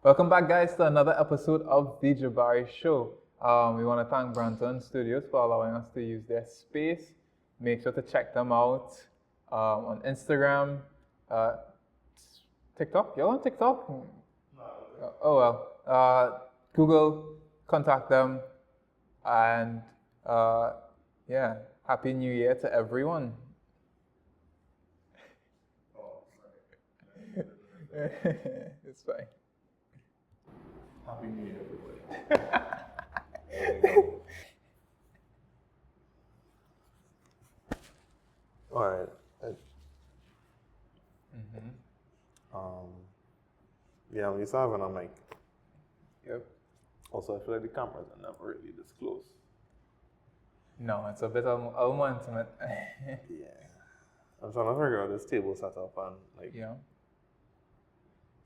Welcome back, guys, to another episode of the Jabari Show. We want to thank Branson Studios for allowing us to use their space. Make sure to check them out on Instagram, uh, TikTok. You're on TikTok? No. Oh well. Google, contact them, and yeah, Happy New Year to everyone. It's fine. Happy New Year, everybody. There we go. All right. Yeah, we used to have it on mic. Yep. Also, I feel like the cameras are never really this close. No, it's a bit more intimate. Yeah. I'm trying to figure out this table setup and like. Yeah.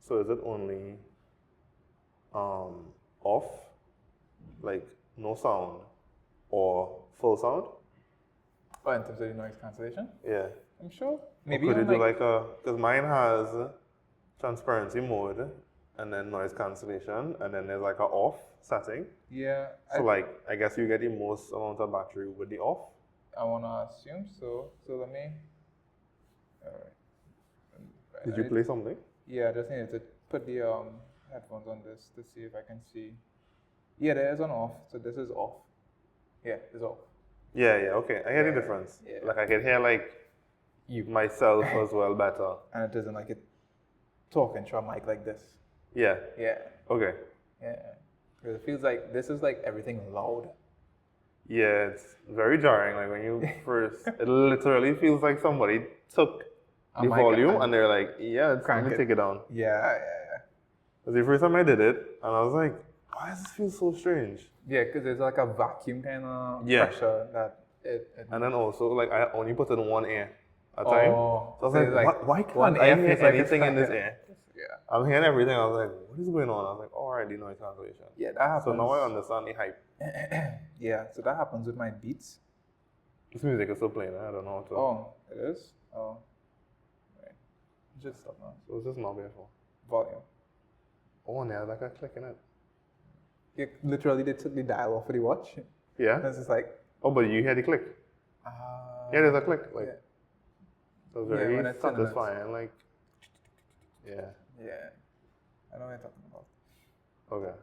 So is it only off, like no sound, or full sound? Oh, in terms of the noise cancellation? Yeah. I'm sure. Or Maybe could you on, do like a? Because mine has transparency mode, and then noise cancellation, and then there's like a off setting. yeah. So like, I guess you get the most amount of battery with the off. I wanna assume so. So let me. All right. Did you play something? Yeah, I just needed to put the headphones on this to see if I can see. Yeah, there is an off. So this is off. Yeah, it's off. Yeah, okay. I hear Yeah, the difference. yeah. Like I can hear like You myself as well better. and it doesn't like it talking through a mic like this. Yeah. Yeah, Okay. yeah. 'Cause it feels like this is like everything loud. Yeah, it's very jarring. Like when you first, it literally feels like somebody took A the mic volume and and they're like, yeah, let crank me it. take it down. Yeah. Because the first time I did it, and I was like, why does this feel so strange? Yeah, because there's like a vacuum kind of Yeah. pressure that it And then also, like, I only put it in one ear at a time. Oh, So I was so like, it's why one can't I ear hear feels like it's anything in this stuck ear? Yeah. I'm hearing everything. I was like, what is going on? I was like, all right, the noise cancellation. Yeah, that happens. So now I understand the hype. Yeah, so that happens with my beats. This music is still playing. I don't know how to. Oh, it is? Oh. Right. Just stop now. So it's just not beautiful. Volume. Oh, and there's like a click in it. You literally they took the dial off of the watch. Yeah? And it's just like, Oh, but you hear the click. Yeah, there's a click. Like, yeah. so it's Yeah, very when it's in the satisfying. Like, yeah. Yeah. I know what you're talking about. Okay.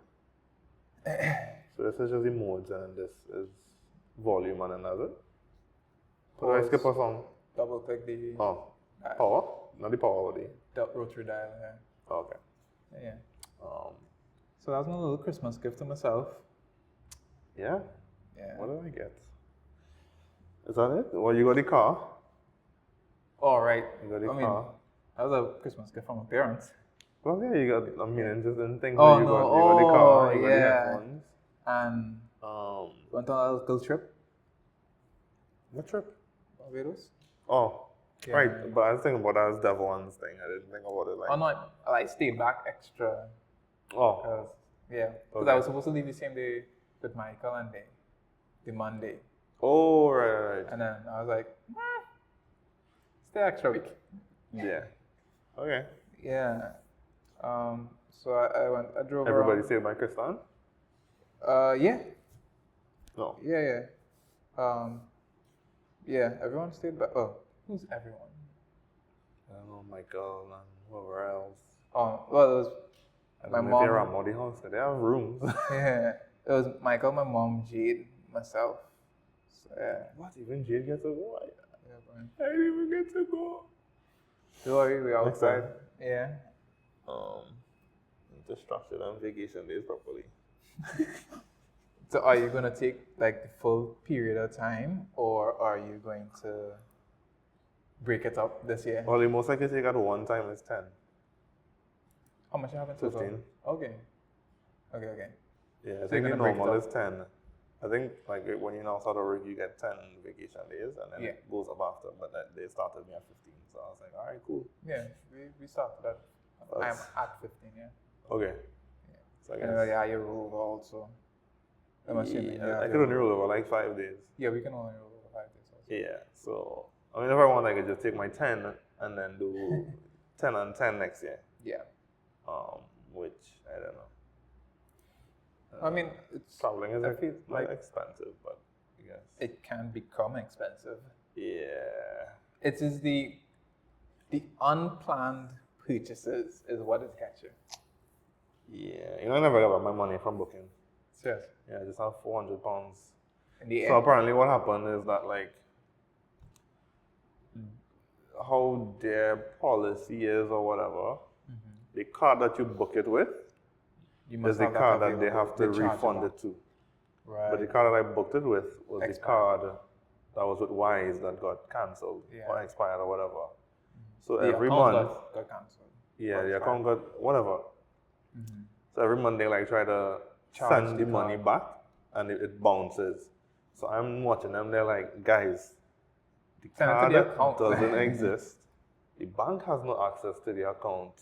So this is just the modes, and this is volume and another. So I skip a song. Double click the Oh, dial. power? Not the power, the. Rotary dial, yeah. Oh, okay. Yeah. Um, So that was my little Christmas gift to myself. yeah. Yeah. What did I get? Is that it? Well, you got the car. All right. You got the I mean, car. that was a Christmas gift from my parents. Well, yeah, you got. I mean, just in things. Oh, you no. got the car. You got the yeah. headphones. And went on a little trip, What trip? Barbados. Oh, Yeah. right. But I was thinking about that as Devon's thing. I didn't think about it like. Oh no, I stayed back extra. Oh. Cause, yeah, because Okay. I was supposed to leave the same day with Michael and the Monday. Oh, right. And then I was like, stay extra week. Yeah. Okay. Yeah. So I drove Everybody around. say my Kristan? Yeah. No. Yeah. Yeah, everyone stayed back. Oh, who's everyone? I don't know, Michael and whoever else. Oh, well, it was I my don't know if they're mom. around Muddy House. They have rooms. Yeah, it was Michael, my mom, Jade, myself. So, yeah. What? Even Jade gets to go? Yeah, man. I didn't even get to go. Don't worry, we're Next time. outside. Yeah. Distracted on vacation days properly. So are you gonna take like the full period of time, or are you going to break it up this year? Well, the most I can take at one time is 10. How much you have in total? 15. Okay. Yeah, So I you're think the gonna break it normal up. is 10. I think like when you now start to work, you get 10 vacation days, and then Yeah. it goes up after. But they started me at 15, so I was like, all right, cool. Yeah, we started at. I'm That's- at 15. Yeah. Okay. So I guess. And yeah, you roll also. I'm assuming. Yeah, Yeah, I could only roll over like 5 days. Yeah, we can only roll over 5 days. Also. Yeah. So I mean, if I want, I could just take my 10 and then do 10 and 10 next year. Yeah. Which I I mean, it's traveling is I feel like like expensive, but I guess. it can become expensive. Yeah. It is the unplanned purchases is what it gets you. Yeah. You know, I never got my money from booking. Serious. Yeah, I just have £400. In the So air. apparently what happened is that like how their policy is or whatever, the card that you book it with You is must the have card that they available. have to They charge refund you it to. Right. But the card that I booked it with was the Expired. card that was with Wise that got cancelled or Yeah. expired or whatever. So The every account month, got cancelled. yeah, Or the expired. account got whatever. So every month they like try to Charge send the the money card. back and it bounces. So I'm watching them, they're like, guys, the Send it to card the account. doesn't exist. The bank has no access to the account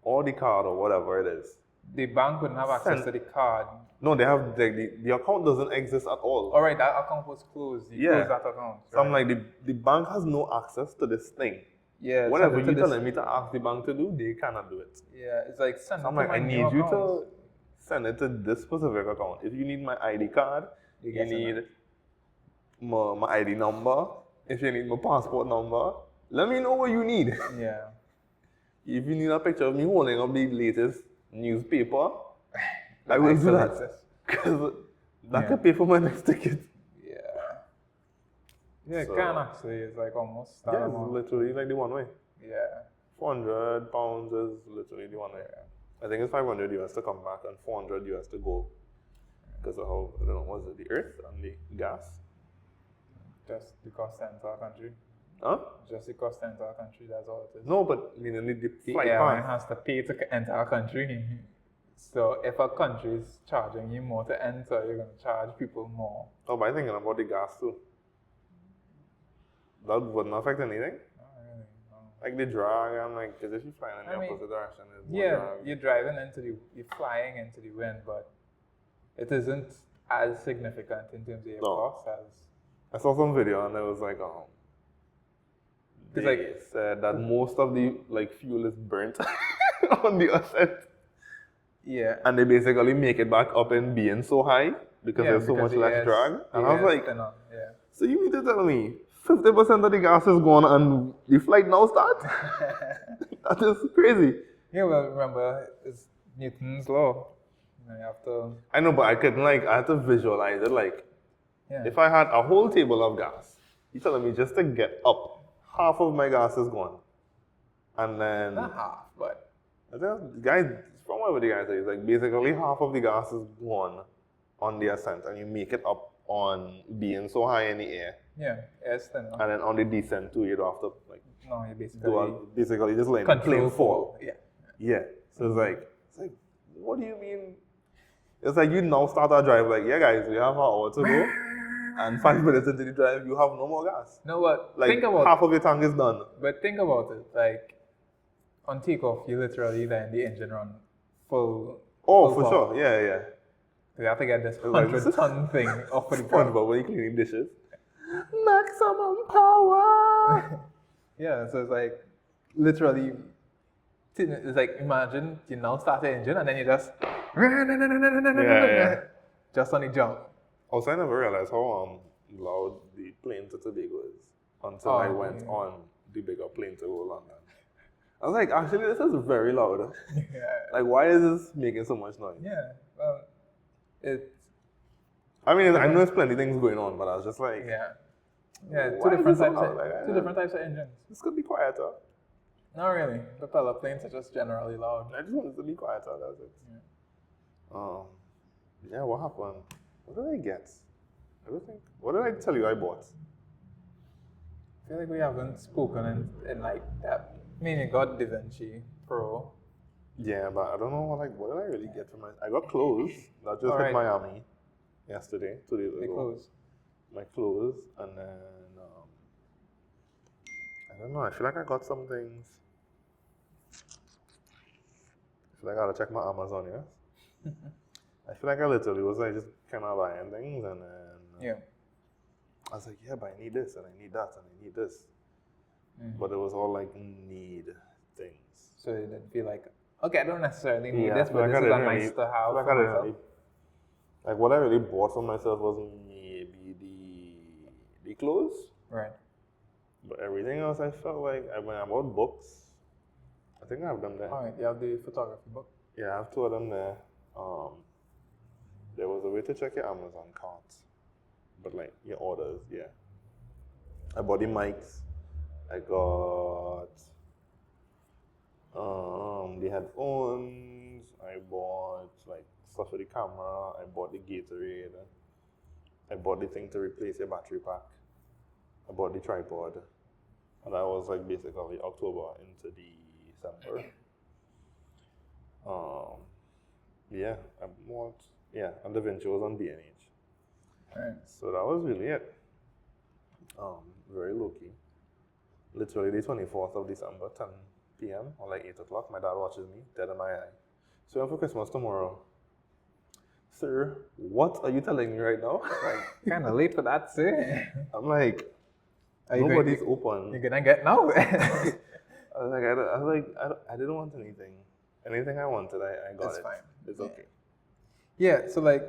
or the card or whatever it is. The bank wouldn't have access Send- to the card. No, they have the account doesn't exist at all. All right, that account was closed. You Yeah. closed that account. So I'm right? like, the bank has no access to this thing. Yeah. Whatever send it to you're this- telling me to ask the bank to do, they cannot do it. Yeah, it's like send So I'm it to like, my I new need you account. to send it to this specific account. If you need my ID card, You you get to need my ID number, if you need my passport number, let me know what you need. Yeah. If you need a picture of me holding up the latest newspaper, I will do that. Because that Yeah. could pay for my next ticket. Yeah. Yeah, it So- can actually. It's like almost that Yeah, it's amount. literally like the one way. Yeah. £400 is literally the one way. I think it's 500 US to come back and 400 US to go. Because of how, I don't know, was it the earth and the gas? Just the cost to enter our country. Huh? Just the cost to enter our country, that's all it is. No, but I mean, the The flight airline pass. has to pay to enter our country. So if a country is charging you more to enter, you're going to charge people more. Oh, but I'm thinking about the gas too. That wouldn't affect anything. Not really, no. Like the drag, I'm like, because if you fly in I the mean, opposite direction, it's more Yeah, drag. you're driving into you're flying into the wind, but it isn't as significant in terms of your No. cost as. I saw some video and it was like, It's they like- said that most of the like fuel is burnt on the ascent. Yeah. And they basically make it back up in being so high because there's so much the less air's- drag. the And I was air's like, thinner, yeah. so you mean to tell me 50% of the gas is gone and the flight now starts? That is crazy. Yeah, well, remember, it's Newton's law. You know, you have to. I know, but I couldn't like, I had to visualize it like, Yeah. if I had a whole table of gas, you telling me just to get up, half of my gas is gone. And then, Not half, but. I think the guys, from whatever the guy says, like basically half of the gas is gone on the ascent and you make it up on being so high in the air. Yeah, air's thinner. And then on the descent too, you don't have to like No, you basically just let the control plane fall. Yeah. Yeah. So it's like, what do you mean? It's like you now start our drive like, yeah guys, we have an hour to go. And 5 minutes into the drive, you have no more gas. No, but Like think about half of your tank is done. But think about it. Like, on takeoff, you literally letting the engine run full. Oh, full for power. sure. Yeah, yeah. You have to get this like, 100-ton thing off of the ground. SpongeBob when you cleaning dishes. Maximum power. Yeah, so it's like literally. It's like imagine you now start the engine and then you just. yeah. Just on the jump. Also, I never realized how loud the plane to Tobago is until Oh, I went yeah. on the bigger plane to go London. I was like, actually, this is very loud. Yeah. Like, why is this making so much noise? Yeah. Well, it's. I mean, I know there's plenty of things going on, but I was just like, Yeah. Yeah, Why is it so loud? Like, two different types of engines. this could be quieter. Not really. Propeller planes are just generally loud. I just wanted to be quieter, that's it. Yeah, what happened? What did I get? What did I tell you I bought? I feel like we haven't spoken in like that. I mean, you got Da Vinci Pro. Yeah, but I don't know what did I really get for I got clothes that just hit Alright. Miami yesterday, 2 days The ago. clothes. My clothes, and then I don't know. I feel like I got some things. I feel like I gotta check my Amazon, yes. I feel like I literally was like just kind of buying things, and then Yeah. I was like, yeah, but I need this, and I need that, and I need this. But it was all like need things. So you didn't feel like, okay, I don't necessarily need Yeah, I this, feel but like this I is a didn't nice really- to I have feel like for I didn't myself. really Like what I really bought for myself was maybe the clothes. Right. But everything else I felt like when I bought books, I think I have them there. Alright, you have the photography book. Yeah, I have two of them there. There was a way to check your Amazon cart. But like your orders, yeah. I bought the mics. I got the headphones. I bought like stuff for the camera. I bought the Gatorade. I bought the thing to replace your battery pack. I bought the tripod. And that was like basically October into December. Yeah, I bought, and the venture was on B&H. Right. So that was really it. Very low key. Literally the 24th of December, 10 p.m. or like 8 o'clock, my dad watches me, dead in my eye. So I'm for Christmas tomorrow. Sir, what are you telling me right now? Like, Kind of late for that, sir. I'm like, Are you nobody's going, open. You're gonna get now. I didn't want anything. Anything I wanted, I got It's it. fine. It's okay. Yeah, so like,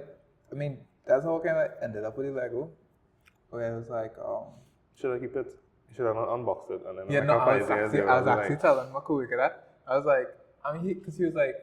I mean, that's how I kind of ended up with the Lego. Where it was like, Should I keep it? Should I not unbox it? And then yeah, like no, after 5 years, I was actually telling my coworker that. I was like, because he was like,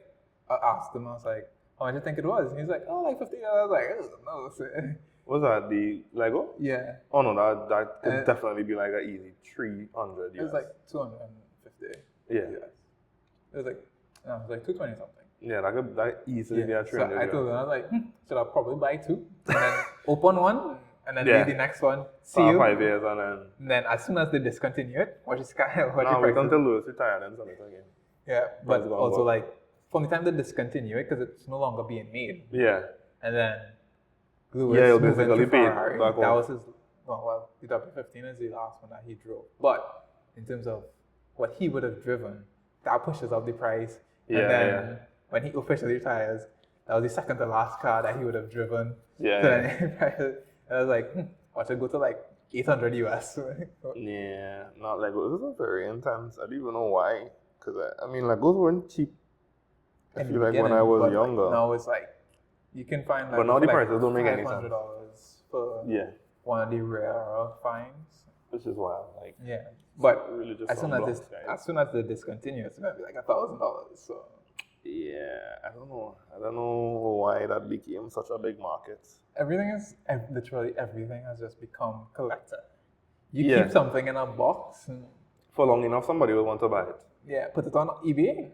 I asked him, I was like, how much do you think it was? And he was like, oh, like $50. I was like, oh, no, sir. Was that the Lego? Yeah. Oh no, that could definitely be like an easy 300 US. It was like 250. Yeah. It was like, no, it was like 220 something. Yeah, that easily be a 300 So I told US. him, I was like, should I probably buy two? And then open one, and then Yeah. leave the next one. See For you. 5 years and then. And then as soon as they discontinue it, what you kind Now wait until Lewis retire and sell it again. Yeah, but It's gonna also work. like from the time they discontinue it, because it's no longer being made, Yeah. and then Lewis Yeah, he'll moved into basically pay Ferrari. back That off. was his. Well, the W15 is the last one that he drove. But in terms of what he would have driven, that pushes up the price. Yeah, and then yeah. when he officially retires, that was the second to last car that he would have driven. Yeah, So yeah. then I was like, I should go to like 800 US. Yeah, not Legos. This is very intense. I don't even know why. Because I mean, Legos weren't cheap. I In the feel like when beginning, I was but, like, younger. now it's like you can find like But now the for, like, prices don't make any sense. $500 for Yeah, one of the rarer finds. which is wild. Like, Yeah, but really just as soon as unblocks, this, guys. as soon as they discontinue, it's gonna be like $1,000. So Yeah, I don't know. I don't know why that became such a big market. everything is literally everything has just become collector. You Yeah. keep something in a box, and, For long enough, somebody will want to buy it. yeah, put it on eBay.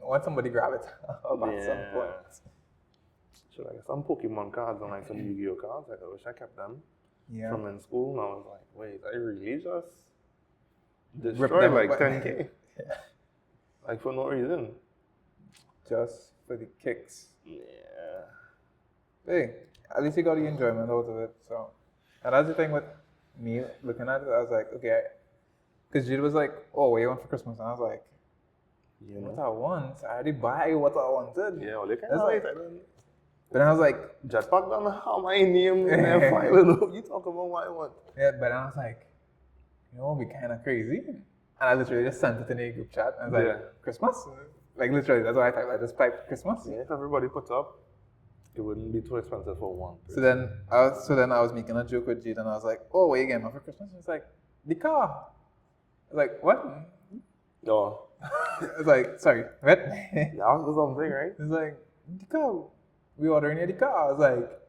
Once somebody grab it at some Yeah. point. Should I get some Pokemon cards and like some Yu-Gi-Oh cards? Like, I wish I kept them Yeah. from in school. And I was like, wait, I really just Rip destroyed them like up. 10K. Like for no reason. Just for the kicks. Yeah. Hey, at least you got the enjoyment out of it. So, and that's the thing with me looking at it. I was like, okay, because Jude was like, "Oh, what you want for Christmas?" And I was like, You "What know? I want, I already buy what I wanted." Yeah, well, they kind That's of like- like, I don't But then I was like, Jetpack don't have my name in their file. You talk about what I want. yeah. But then I was like, you know, what would be kind of crazy. And I literally just sent it in a group chat. And I was like, Yeah. Christmas? Like literally, that's what I typed. I just typed Christmas. Yeah, if everybody puts up, it wouldn't be too expensive for one. So then I was making a joke with Jude, and I was like, "Oh, what are you getting for Christmas?" And he's like, "The car." I was like, "What?" No. I was like, "Sorry, what?" That was something, right? He's like, "The car. We ordering the car." I was like,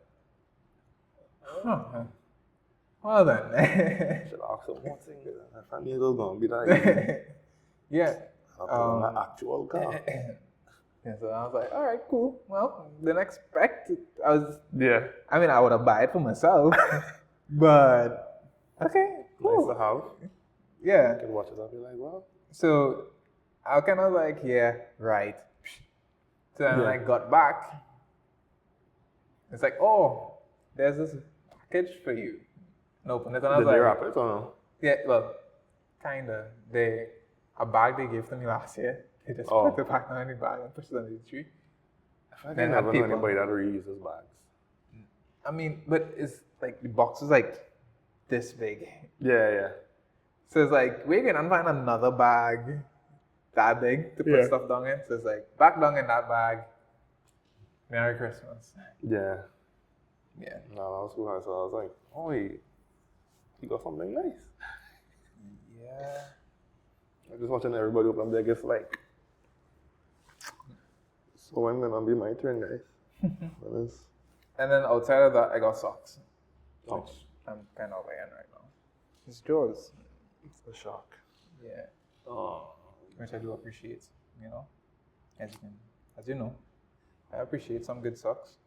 "Huh. Well then." Should ask some more things. I knew it was going to be that easy. Yeah. I'll put on an actual car. Yeah, so I was like, all right, cool. Well, didn't expect it. I mean, I would have bought it for myself, but okay, cool. Nice to have. Yeah. You can watch it and be like, well. So I kind of like, yeah, right. So then Yeah. I got back. It's like, oh, there's this package for you. And I opened it and I was Did they like, wrap it or no? yeah, well, kinda. A bag they gave to me last year. They just Oh. put the pack in the bag and pushed it under the tree. I Then never had know paper. anybody that reuses bags. I mean, but it's like the box is like this big. Yeah, yeah. So it's like, we're gonna find another bag that big to put Yeah. stuff down in. So it's like, back down in that bag. Merry Christmas. Yeah. Yeah. No, that was cool. So I was like, oh, he got something nice. Yeah. I'm just watching everybody open up their gifts like, so when gonna be my turn, guys? And then outside of that, I got socks, Oh, which I'm kind of wearing right now. It's yours. it's a shock. Yeah. Oh, Which I do appreciate, you know. As you know, I appreciate some good socks.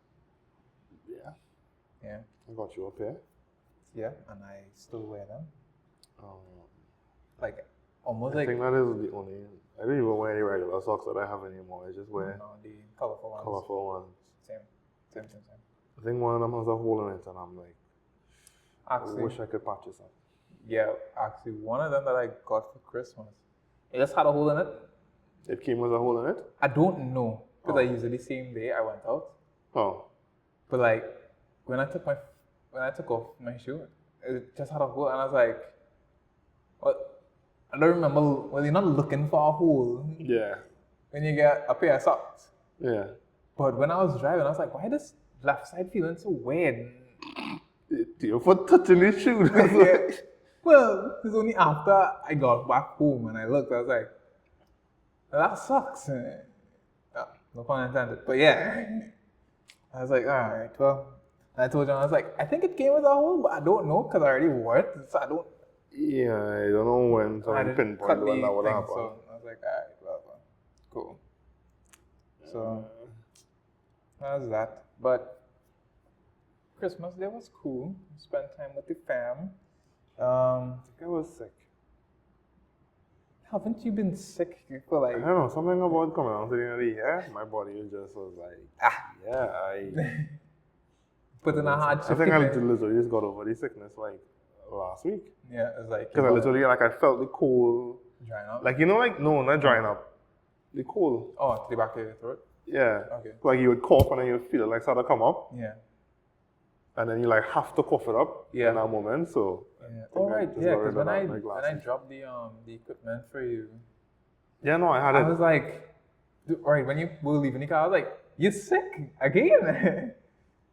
yeah. Yeah. I got you a pair. Yeah, and I still wear them. Like almost I like think that is the only. I don't even wear any regular socks that I have anymore. I just wear the colorful ones. colorful ones. Same. I think one of them has a hole in it, and I'm like, Actually, I wish I could patch this up. yeah, actually, one of them that I got for Christmas, it just had a hole in it. It came with a hole in it? I don't know because Oh. I usually same day I went out. Oh. But like when I took off my shoe, it just had a hole, and I was like, "What?" I don't remember. Well, you're not looking for a hole Yeah. when you get a pair of socks. Yeah. But when I was driving, I was like, "Why does left side feeling so weird?" Your foot touching the shoe. Yeah. Well, it's only after I got back home and I looked, I was like, "That sucks." No pun intended. But yeah, I was like, "All right, well." And I told John, I was like, "I think it came with a hole, but I don't know because I already wore it, so I don't." Yeah, I don't know when I someone didn't pinpoint cut when the that would thing, happen. so I was like, "All right, well, cool." So that was that. But Christmas Day was cool. Spent time with the fam. I think I was sick. Haven't you been sick for I like? don't know, something about coming out to the end of the year, my body just was like, yeah, Put in a hard I shift. think I in. literally just got over the sickness like last week. Yeah, it's like Because I literally, like, I felt the cold, drying up. like, you know, like, no, not drying up, the cold. Oh, to the back of your throat. Yeah. Okay. Like, you would cough and then you would feel it, like, start to come up. Yeah. And then you, like, have to cough it up Yeah. in that moment, so. Yeah. I think All I right. just Yeah, got because rid of when I that, like, last when I week. dropped the equipment for you, Yeah, no, I had I it. was like, all right, when you were leaving the car, I was like, "You sick again?"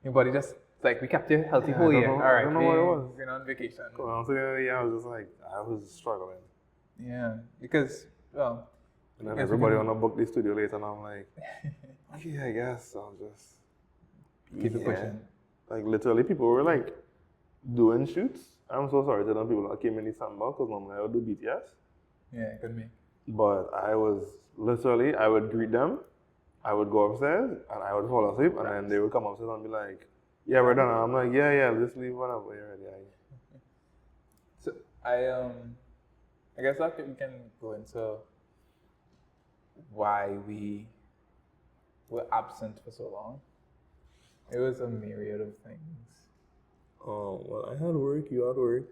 Your body just like, "We kept you healthy Yeah, I whole don't year. know- All I right, don't know what it was. we're on vacation." Coming out to the end of the year, I was just like, I was struggling. Yeah, because well, And then Yes, we everybody can- want to book the studio later, and I'm like, okay, I guess I'll just keep it pushing. Like literally, people were like doing shoots. I'm so sorry to them people that came in December because normally I would do BTS. Yeah, it could be. But I was literally, I would greet them, I would go upstairs, and I would fall asleep, and then they would come upstairs and be like, "Yeah, we're done." And I'm like, "Yeah, just leave whenever you're ready." So I guess after we can go into why we were absent for so long. It was a myriad of things. Oh, well, I had work, you had work.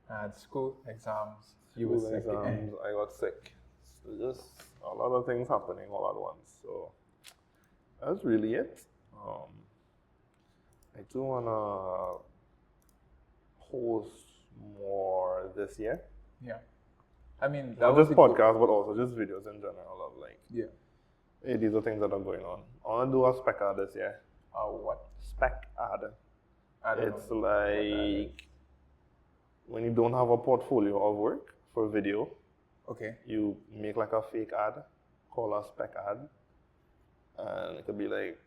I had school, exams, you were School sick. exams, I got sick. So just a lot of things happening all at once. So that's really it. I do want to host more this year. Yeah. I mean, that Not was just the goal. podcasts, but also just videos in general of like, Yeah. hey, these are things that are going on. I want to do a spec ad this year. What? Spec ad. I don't It's know. like when you don't have a portfolio of work for video, Okay. you make like a fake ad called a spec ad. And it could be like,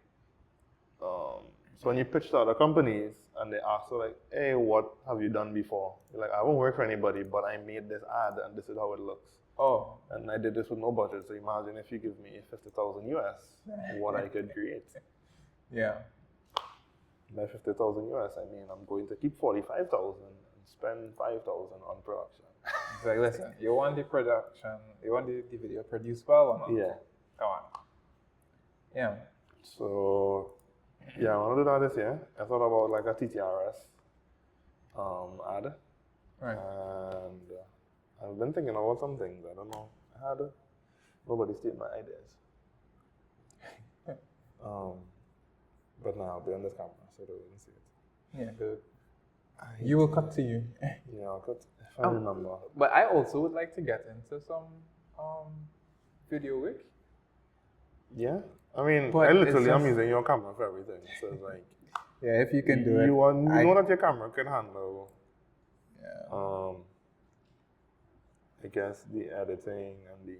so when you pitch to other companies and they ask you like, hey, what have you done before? You're like, I haven't worked for anybody, but I made this ad and this is how it looks. Oh. And I did this with no budget. So imagine if you give me 50,000 US, what I could create. Yeah. By 50,000 US, I mean, I'm going to keep 45,000 and spend 5,000 on production. It's like, listen, you want the production, you want the video produced well or not? Yeah. Come on. Yeah. So, yeah, I want to do that this year. I thought about like a TTRS ad. Right. And I've been thinking about some things. I don't know. Nobody steal my ideas. But now I'll be on this camera, so they wouldn't see it. Yeah, good. You will cut to you. Yeah, I'll cut if I remember. But I also would like to get into some video work. Yeah? I mean, But I it's literally am just- using your camera for everything. So it's like, Yeah, if you can do it. You know that your camera can handle. Yeah. I guess the editing and the.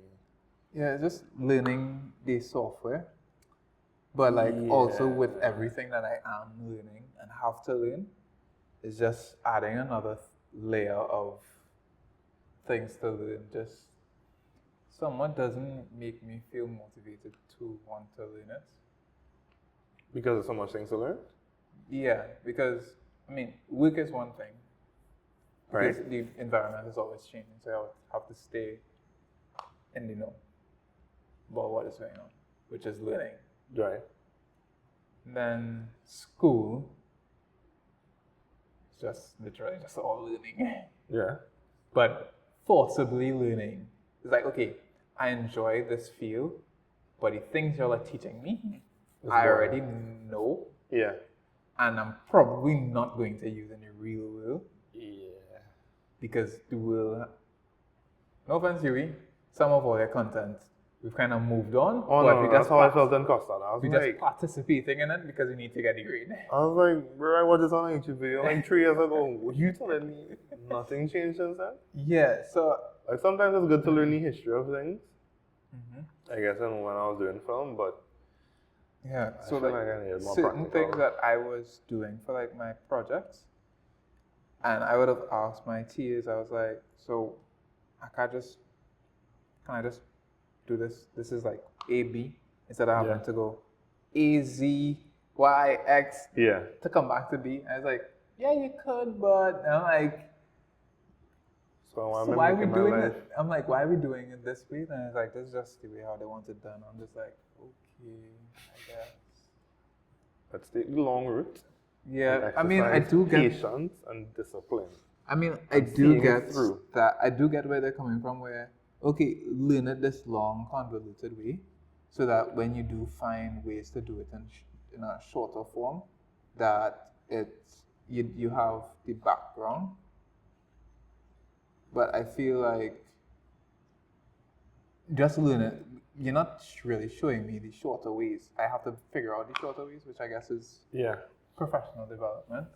Yeah, just learning the software, but like also with Yeah. everything that I am learning and have to learn, is just adding another layer of things to learn. Just somewhat doesn't make me feel motivated to want to learn it. Because there's so much things to learn. Yeah, because I mean, work is one thing. Right. Because the environment is always changing, so I have to stay in the know about what is going on, which is learning. Right. Then school is just literally just all learning. Yeah. But forcibly learning. It's like, okay, I enjoy this field, but the things y'all are teaching me, It's I boring. already know, Yeah. and I'm probably not going to use in the real world Yeah. because the world, no offense, Yui, some of all their content, we've kind of moved on, Oh but no, we that's just how I felt in Costa. I was we like, just participating in it because we need to get the grade. I was like, bro, I watched this on a YouTube video like 3 years ago. What you telling me? Nothing changed since then? Yeah, so Like sometimes it's good to learn the history of things. mhm. I guess when I was doing film, but Yeah, I so feel like like I needed more certain practical. things that I was doing for like my projects, and I would have asked my TAs, I was like, so can I just do this? This is like AB instead of having Yeah. to go A, Z, Y, X Yeah. to come back to B. I was like, yeah, you could, but I'm like, So so I'm why are we making my doing life. it? I'm like, why are we doing it this way? And it's like, this is just the way how they want it done. I'm just like, okay, I guess. Let's take the long route. Yeah, and I mean, I exercise do get. patience and discipline. I mean, I and do seeing it get through. that. I do get where they're coming from. Where okay, learn it this long, convoluted way, so that when you do find ways to do it in a shorter form, that it's you have the background. But I feel like just learn it. You're not really showing me the shorter ways. I have to figure out the shorter ways, which I guess is Yeah. professional development.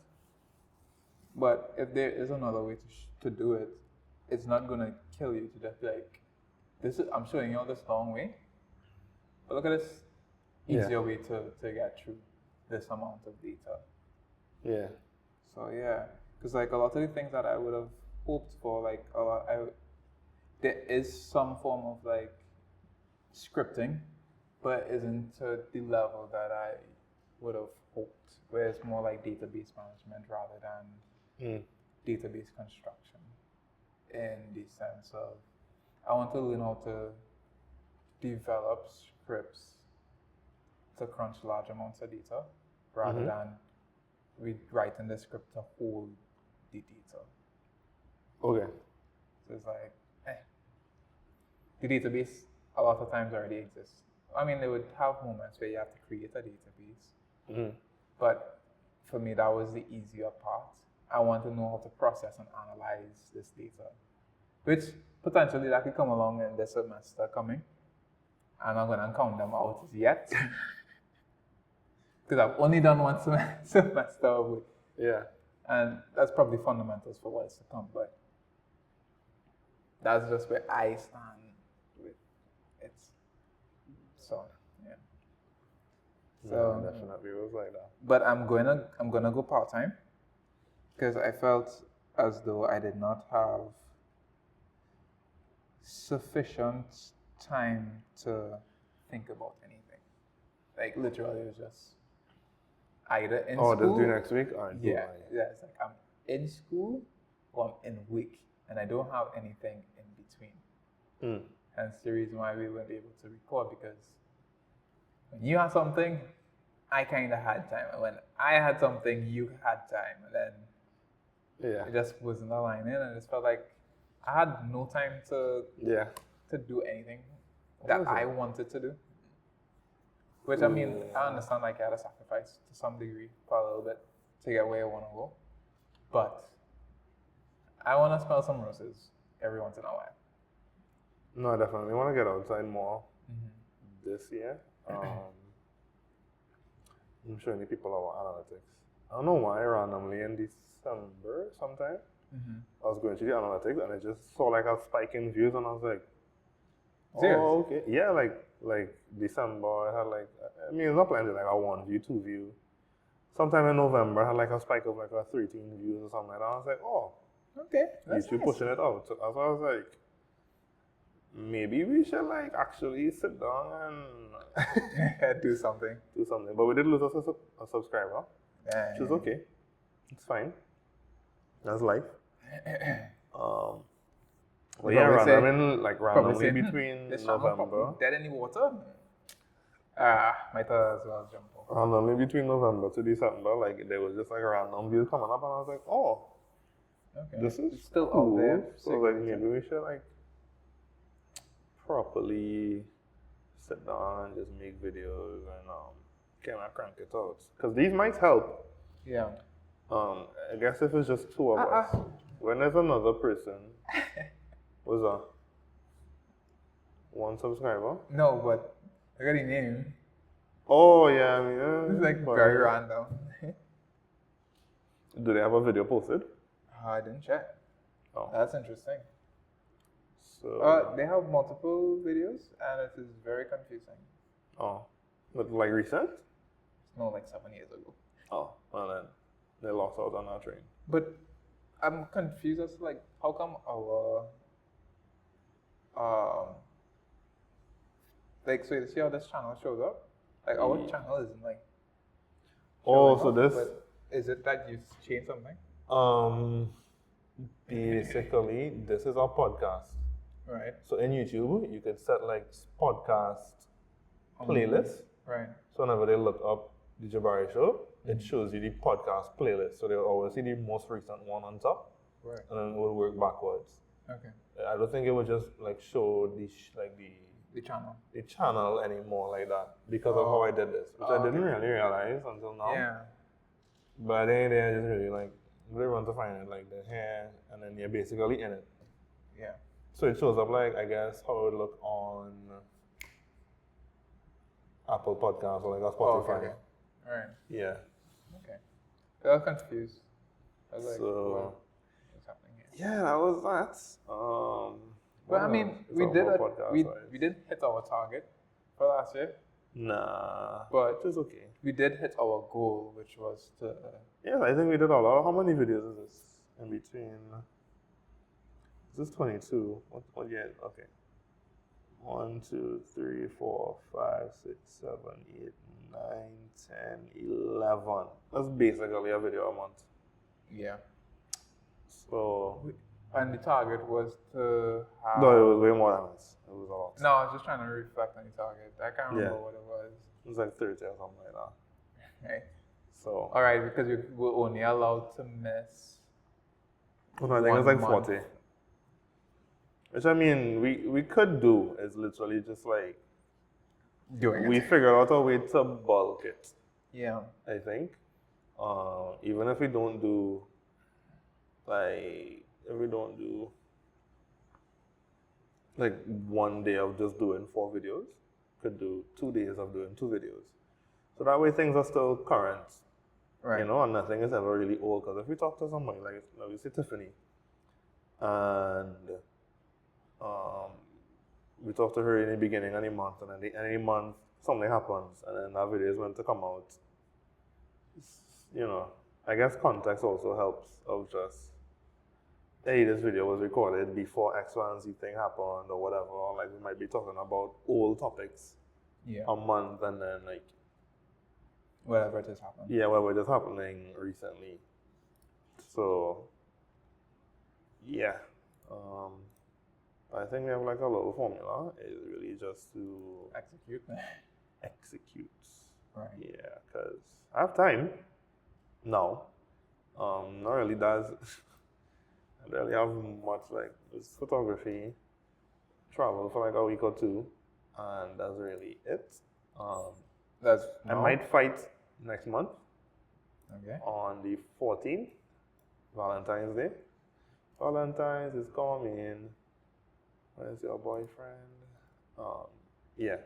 But if there is another way to do it, it's not gonna kill you to just be like, this is, I'm showing you all this long way, but look at this Yeah. easier way to get through this amount of data. Yeah. So yeah, because like a lot of the things that I would have hoped for, like there is some form of like scripting, but it isn't to the level that I would have hoped, where it's more like database management rather than database construction, in the sense of I want to learn how to develop scripts to crunch large amounts of data rather than writing the script to hold the data. Okay. So it's like, the database a lot of times already exists. I mean, they would have moments where you have to create a database, but for me, that was the easier part. I want to know how to process and analyze this data, which potentially that could come along in this semester coming. I'm not going to count them out yet, because I've only done one semester of it, Yeah. and that's probably fundamentals for what's to come. But that's just where I stand with it. So yeah. So Yeah, definitely was like that. but I'm gonna go part time because I felt as though I did not have sufficient time to think about anything. Like literally, it was just either in Oh, school. that's due next week? Yeah, yeah. It's like I'm in school or I'm in week, and I don't have anything in between. Hence the reason why we weren't able to record, because when you had something, I kind of had time, and when I had something, you had time, and then Yeah. it just wasn't aligning, and it just felt like I had no time to do anything that I wanted to do. Which I mean, I understand like I had to sacrifice to some degree for a little bit to get where I want to go, but I want to smell some roses every once in a while. No, definitely. I want to get outside more this year. I'm showing the people our analytics. I don't know why, randomly in December sometime, I was going through the analytics and I just saw like a spike in views and I was like, Serious? oh, okay. Yeah, like December, I had like, I mean, it's not plenty, like a 1 view, 2 view. Sometime in November, I had like a spike of like a 13 views or something like that. I was like, oh, Okay, that's YouTube nice. pushing it out. So I was like, maybe we should like actually sit down and Do something. do something. But we did lose a subscriber, Yeah, which is okay. It's fine. That's life. But yeah, Probably say- randomly say, between this channel November. probably dead in the water. Might as well jump off. Randomly between November to December, like there was just like random views coming up, and I was like, oh, Okay. this is It's still cool. out there. So like maybe we should like properly sit down and just make videos and kind of crank it out. Because these might help. Yeah. I guess if it's just two of us, when there's another person, what's that? One subscriber? No, but I got the name. Oh yeah, I mean, It's like but very random. do they have a video posted? I didn't check. Oh, That's interesting. so They have multiple videos and it is very confusing. oh, but like recent? No, like 7 years ago. Oh, well then they lost out on that train. But I'm confused as to like how come our like so you see how this channel shows up? Like our channel isn't like Oh, showing so up, this but is it that you've changed something? basically this is our podcast. Right. So in YouTube, you can set like podcast playlist. Right. So whenever they look up the Jabari Show, it shows you the podcast playlist. So they'll always see the most recent one on top, Right. and then it will work backwards. Okay. I don't think it would just like show The channel. the channel anymore like that because of how I did this, which I didn't really realize until now. Yeah. But then they just really like they want to find it like the hair, and then you're basically in it. Yeah. So it shows up like I guess how it would look on Apple Podcasts or like a Spotify. Okay. Alright. Yeah. Okay. I was confused. I was like, So what's happening here? yeah, that was that. But I what mean, else is we on did our podcast, we right? did hit our target for last year, Nah, but it's okay. we did hit our goal, which was to Yeah, I think we did a lot. How many videos is this in between? Is this 22? What year? Okay. 1, 2, 3, 4, 5, 6, 7, 8, 9, 10, 11. That's basically a video a month. yeah. So, And the target was to have. no, it was way more than this. It was a lot. No, I was just trying to reflect on the target. I can't remember Yeah. what it was. It was like 30 or something like that. Right. So, All right, because we were only allowed to miss. I think it was like 1 month. 40. Which I mean, we could do is literally just like, Doing we it. figured out a way to bulk it, Yeah. I think. Even if we don't do, like 1 day of just doing 4 videos, could do 2 days of doing 2 videos. So that way things are still current, Right. you know, and nothing is ever really old. Because if we talk to somebody, like we say Tiffany, and we talk to her in the beginning of the month, and then the end of the month something happens, and then that video is meant to come out. You know, I guess context also helps of just, hey, this video was recorded before X, Y, and Z thing happened or whatever. Or like we might be talking about old topics Yeah. a month, and then like, Whatever it has happened. yeah, what was just happening recently. So, yeah. I think we have like a little formula. It's really just to Execute. execute. Right. Yeah, because I have time now. Not really does. I don't really have much like it's photography, travel for like a week or two, and that's really it. That's. I might fight next month Okay. on the 14th, Valentine's Day. Valentine's is coming. Where's your boyfriend? Yeah.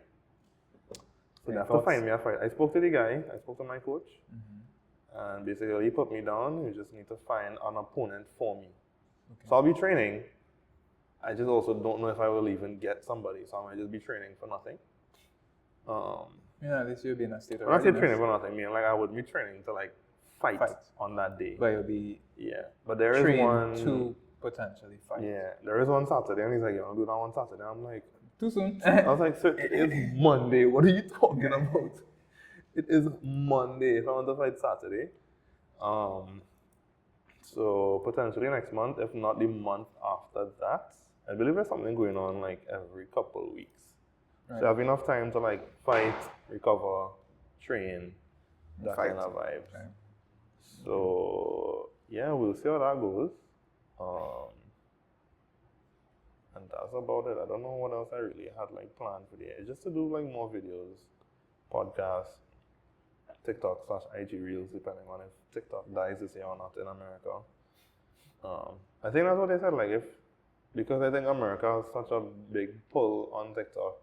So they have to find me a fight. I spoke to the guy. I spoke to my coach. And basically, he put me down. You just need to find an opponent for me. Okay. So I'll be training. I just also don't know if I will even get somebody, so I might just be training for nothing. Yeah, at least you'll be in a state of When I say readiness. training for nothing, I mean like I would be training to like fight. On that day. But you'll be But there is trained one to potentially fight. Yeah, there is one Saturday, and he's like, "You want to do that one Saturday?" I'm like, Too soon. I was like, "Sir, it's Monday. What are you talking about? It is Monday. If I want to fight Saturday, so potentially next month, if not the month after that. I believe there's something going on like every couple of weeks. Right. So I have enough time to like fight, recover, train, that Fight. kind of vibe. Okay. So yeah, we'll see how that goes. And that's about it. I don't know what else I really had like planned for the year. Just to do like more videos, podcasts, TikTok/IG Reels, depending on if TikTok dies this year or not in America. I think that's what they said. Like because I think America has such a big pull on TikTok,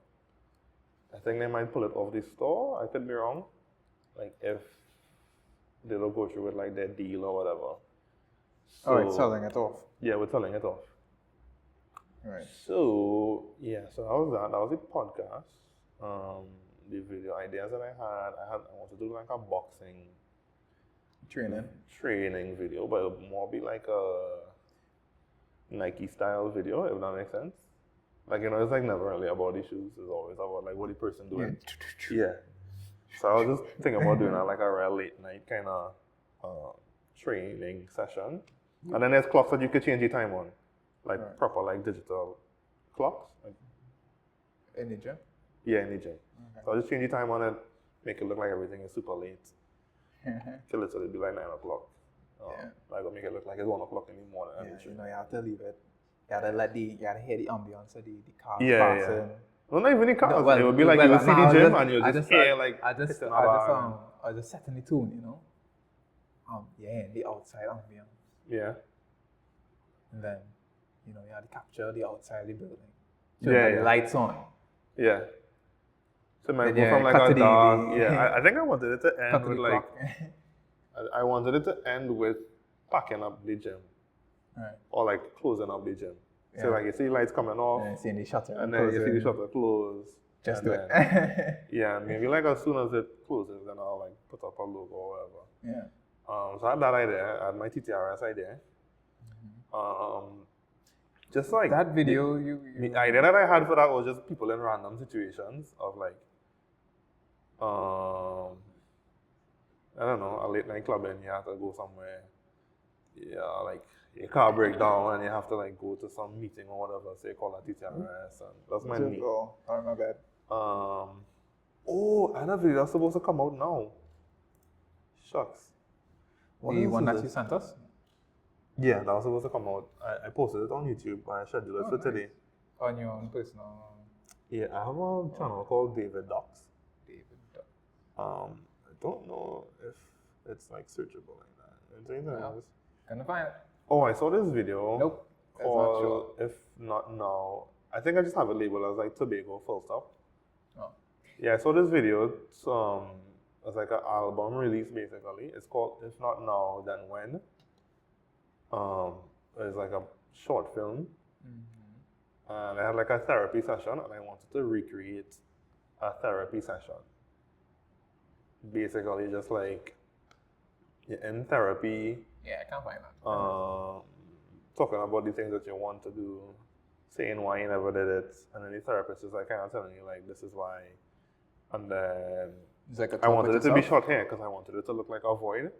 I think they might pull it off the store. I could be wrong. Like if they don't go through with like their deal or whatever. So, it's selling it off. Yeah, we're selling it off. Right. So yeah, so that was that. That was the podcast. The video ideas that I wanted to do like a boxing training video, but it would more be like a Nike style video, if that makes sense. Like, it's like never really about the shoes. It's always about like what the person doing. Yeah. So I was just thinking about doing like a real late night kind of training session. And then there's clocks that you could change the time on. Like proper like digital clocks. Like, in the gym? Yeah, in the gym. Okay. So I'll just change the time on it, make it look like everything is super late. Till it'll be like 9 o'clock. Like, I'll make it look like it's 1 o'clock in the morning. Yeah, you have to leave it. You gotta hear the ambience of the car passing. Yeah. Well, not even the cars. No, well, it would be like you would see the gym and you'll just hear like I just setting the tune, the outside ambience. Yeah. And then, you have to capture the outside of the building. So the lights on. Yeah. So it might go from like a dark. I think I wanted it to end with like. I wanted it to end with packing up the gym. Right. Or like closing up the gym. So like you see lights coming off. And seeing the shutter. And then you see the shutter close. Just do it. Yeah, maybe like as soon as it closes, then I'll like put up a logo or whatever. Yeah. So I had that idea. I had my TTRS idea. Just like that video, the idea that I had for that was just people in random situations of like, I don't know, a late night clubbing. You have to go somewhere. Yeah, like your car break down and you have to like go to some meeting or whatever. So you call that TTRS, and that's my need. Oh, my bad. And a video that's supposed to come out now. Shucks. The one that you sent us? Yeah, that was supposed to come out. I posted it on YouTube. I scheduled it for today. On your own personal? Yeah, I have a channel called David Docs. I don't know if it's like searchable like that. Is there anything else? Gonna find it. Oh, I saw this video. Nope. Called, not sure. If Not Now. I think I just have it labeled as like Tobago full stop. Oh. Yeah, I saw this video. It's like an album release basically. It's called If Not Now, Then When. It's like a short film. And I had like a therapy session and I wanted to recreate a therapy session. Basically just like you're in therapy. Yeah, I can't find that. Talking about the things that you want to do, saying why you never did it, and then the therapist is like kind of telling you like this is why. And then it's like I wanted it to be short here because I wanted it to look like a void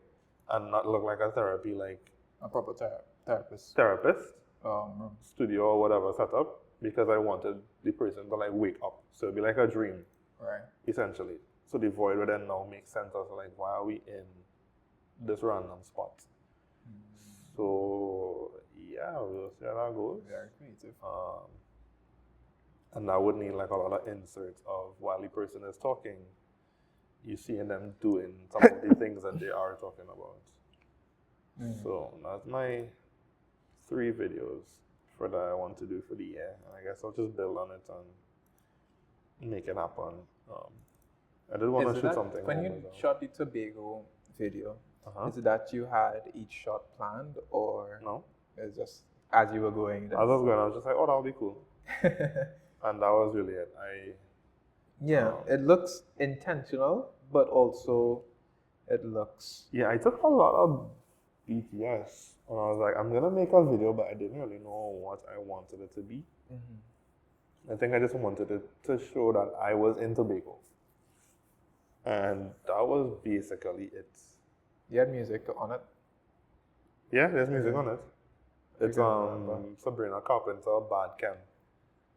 and not look like a therapy like a proper therapist studio or whatever setup, because I wanted the person to like wake up, so it'd be like a dream, right? Essentially. So the void would then now make sense as like why are we in this random spot? So yeah, we'll see how that goes. Very creative. And I would need like a lot of inserts of while the person is talking, you seeing them doing some of the things that they are talking about. So that's my 3 videos for that I want to do for the year. And I guess I'll just build on it and make it happen. I did want to shoot something. When you shot the Tobago video, Uh-huh. is it that you had each shot planned, or No. it's just as you were going? As I was going, I was just like, oh, that would be cool. And that was really it. Yeah, it looks intentional, but also it looks. Yeah, I took a lot of BTS. And I was like, I'm going to make a video, but I didn't really know what I wanted it to be. I think I just wanted it to show that I was in Tobago. And that was basically it. You had music on it. Yeah, there's music on it. It's can't remember. Sabrina Carpenter, Bad Chem.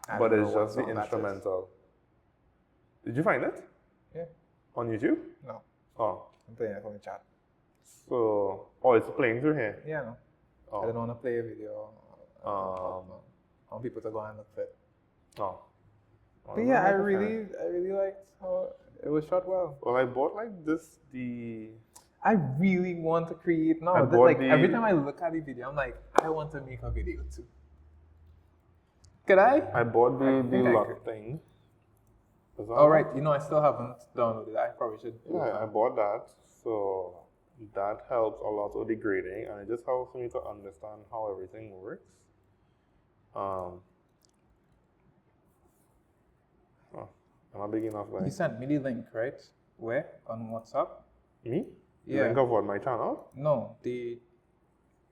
I But don't it's know what just the song that is. instrumental. Did you find it? Yeah. On YouTube? No, Oh. I'm playing it from the chat. So, oh, it's playing through here. Yeah, no. Oh. I don't want to play a video. I want people to go and look for it. Oh. But yeah, I really liked how it was shot well. Well, I bought like I really want to create now. I That, bought like the- every time I look at the video, I'm like, I want to make a video too. Could I? I bought the think I lock could. thing. Is that All one? right, I still haven't downloaded it. I probably should. Yeah, I bought that. So that helps a lot with the grading, and it just helps me to understand how everything works. Am I big enough, You like sent me the link, right? Where? On WhatsApp? me? Yeah. Link of what, my channel? No, the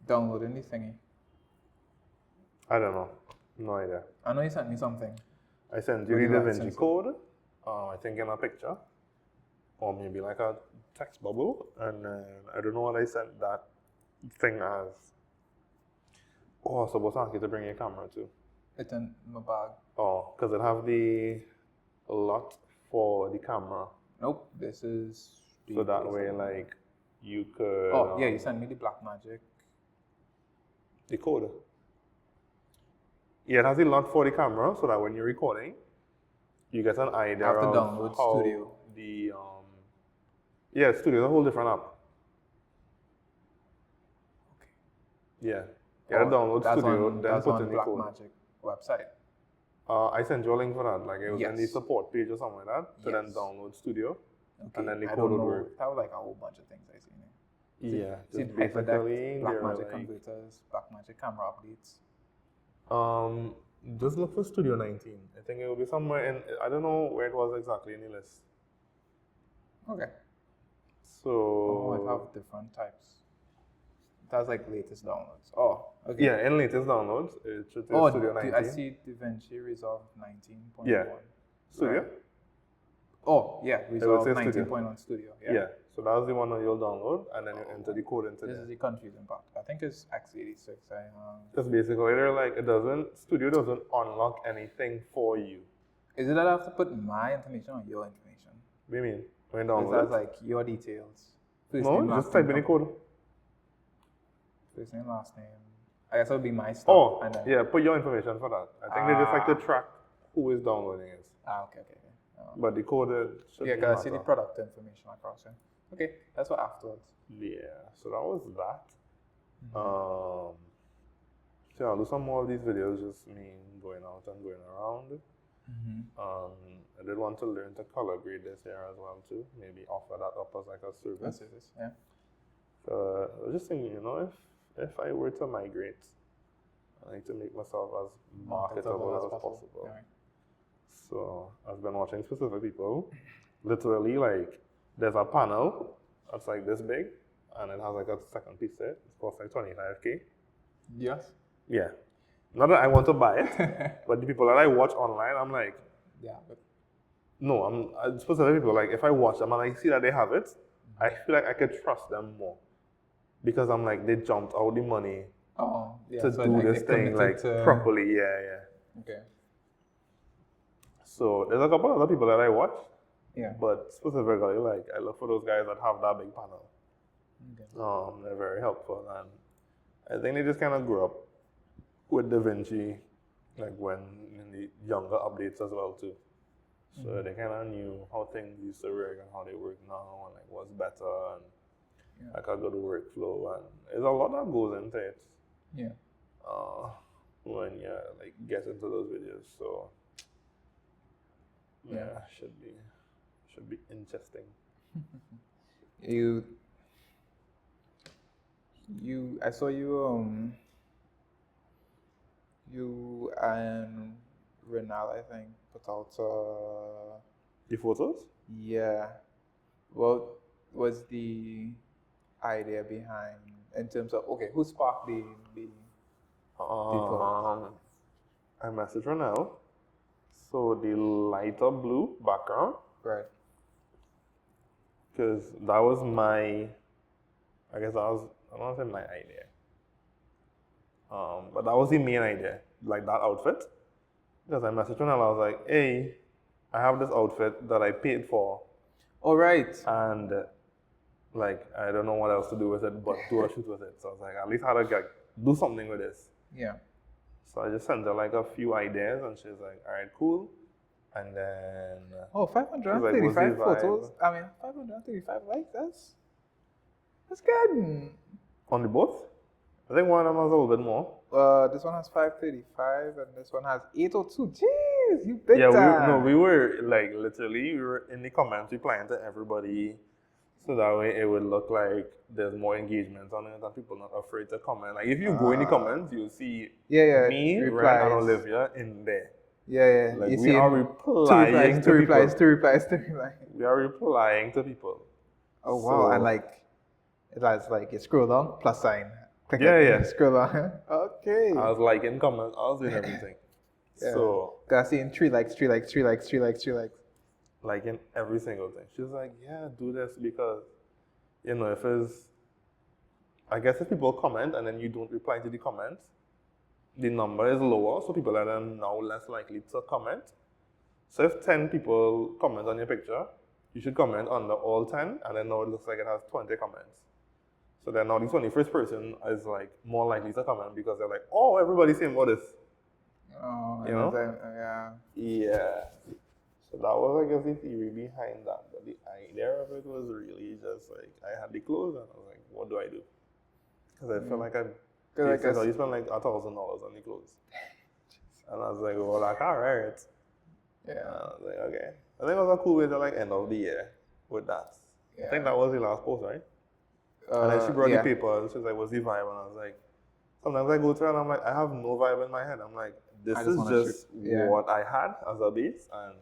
downloading the thingy. I don't know. No idea. I know you sent me something. I sent you What the do you Da like Vinci sent? code. I think in a picture, or maybe like a text bubble, and then I don't know what I sent that thing as. Oh, I was supposed to ask you to bring your camera too. It's in my bag. Oh, because it have the lot for the camera, Nope, this is. so that way like you could. Oh yeah, you sent me the Black Magic. The code. Yeah, it has a lot for the camera, so that when you're recording, you get an idea I have to of download how Studio. the yeah, Studio is a whole different app. Okay. Yeah, you gotta download That's Studio, on, then that's put on in the Black code. Magic website. I sent you a link for that. Like it was in the Yes. support page or something like that. To then Yes. download Studio, Okay. and then the I code don't would know. work. That was like a whole bunch of things I seen there. Yeah, See, just Hyperdeck, basically Black they're Magic like, converters, Black Magic camera updates. just look for Studio 19. I think it will be somewhere in. I don't know where it was exactly in the list. Okay. So Oh, it have different types. That's like latest downloads. Oh, okay. yeah, in latest downloads, it should say Oh, Studio 19. I see DaVinci Resolve 19.1. Yeah. Studio. Right. Oh, yeah, Resolve say Studio. 19.1 Studio. Yeah. So that's the one that you'll download, and then you enter the code into This there. is the confusing part. I think it's x86. Because basically, they're like Studio doesn't unlock anything for you. Is it that I have to put my information or your information? What do you mean? When you It download has it? like your details. First No, name, last just type name, in the code. First name, last name. I guess it would be my stuff. Oh, and then, yeah, put your information for that. I think they just like to track who is downloading it. Okay. But the code should Yeah, be because I see the matter. product information across here. Okay, that's what afterwards. Yeah, so that was that. So I'll do some more of these videos, just me going out and going around. I did want to learn to color grade this here as well too. Maybe offer that up as like a service. This is, yeah. I was just thinking, if I were to migrate, I like to make myself as marketable as possible. Right. So I've been watching specific people. Literally, like, there's a panel that's like this big, and it has like a second piece there. It costs like 25K. Yes. Yeah. Not that I want to buy it, but the people that I watch online, I'm like, Yeah, but no, I'm specific people. Like, if I watch them and I see that they have it, I feel like I could trust them more because I'm like, they jumped out the money yeah, to so do like this they thing committed like to- properly. Yeah. Okay. So there's a couple other people that I watch, Yeah. but specifically, like, I look for those guys that have that big panel. Okay. They're very helpful, and I think they just kind of grew up with DaVinci, like when in the younger updates as well too. So they kind of knew how things used to work and how they work now, and like what's better, and like a good workflow, and there's a lot that goes into it. Yeah. When you like get into those videos, so yeah, should be interesting. You I saw you and Renal, I think, put out The photos? yeah. What was the idea behind in terms of okay, who sparked the post? Um, I messaged her now. So the lighter blue background, Right. because that was my, I guess that was, I don't want to say my idea. But that was the main idea, like that outfit. Because I messaged her and I was like, hey, I have this outfit that I paid for, All right. and like I don't know what else to do with it, but do a shoot with it. So I was like, at least how to like, do something with this. Yeah. So I just sent her like a few ideas, and she's like, all right, cool. And then Oh, she's like, what's the 535 vibe? photos. I mean, 535 likes. That's good. On the both? I think one of them has a little bit more. This one has 535 and this one has 802. Jeez, you big Yeah, time. we were like literally we were in the comments replying to everybody, so that way it would look like there's more engagement on it and people not afraid to comment. Like if you go in the comments, you'll see Yeah, me, Ren, replies. and Olivia in there. Yeah. Like You we see are replying to people. two replies. We are replying to people. Oh wow! So- And like, it's like you scroll down plus sign. Click Yeah, it, yeah. Scroll down. Okay. I was liking comments, I was doing everything. Yeah. So Got seeing 3 likes. liking every single thing. She was like, yeah, do this because, you know, if it's, I guess if people comment and then you don't reply to the comments, the number is lower, so people are then now less likely to comment. So if 10 people comment on your picture, you should comment under all 10, and then now it looks like it has 20 comments. So then now the 21st person is like more likely to comment because they're like, oh, everybody's saying about this. Oh, You know? yeah. Yeah. So that was, I guess, the theory behind that. But the idea of it was really just like, I had the clothes and I was like, what do I do? Because I felt like I basically spent like $1,000 on the clothes. And I was like, well, I can't wear it. Yeah. And I was like, okay. I think it was a cool way to like end of the year with that. I think that was the last post, right? And then she brought the papers. She was like, what's the vibe? And I was like, sometimes I go to her and I'm like, I have no vibe in my head. I'm like, this is just what I had as a base. And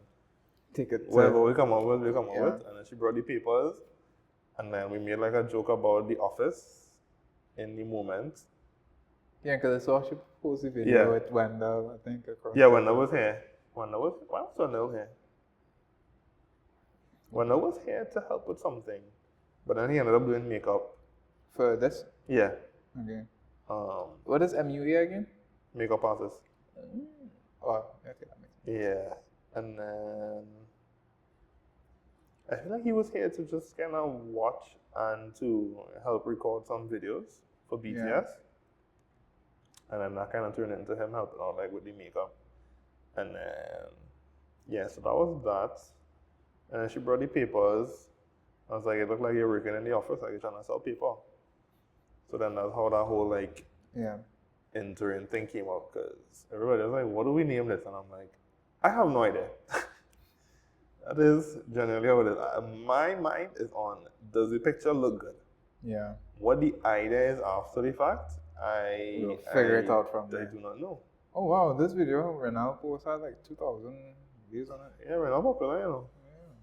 take it. whatever we come up with, we come up with. And then she brought the papers. And then we made like a joke about the office in the moment. Yeah, because I saw she posted a video with Wendell, I think. Yeah, Wendell was here. Why was Wendell here? Wendell was here to help with something. But then he ended up doing makeup. For this? Yeah. Okay. What is MUA again? Makeup artist. Oh, okay, that makes sense. Yeah. And then I feel like he was here to just kind of watch and to help record some videos for BTS. Yeah. And then that kind of turned into him helping out like with the makeup. And then, yeah, so that was that. And then she brought the papers. I was like, it looked like you're working in the office, like you're trying to sell paper. So then that's how that whole like interim thing came up, because everybody was like, what do we name this? And I'm like, I have no idea. That is generally how it is. My mind is on, does the picture look good? Yeah. What the idea is after the fact, We'll figure it out from there. I do not know. Oh wow, this video Renal post had like 2,000 views on it. Yeah, we're not popular, you know. Yeah.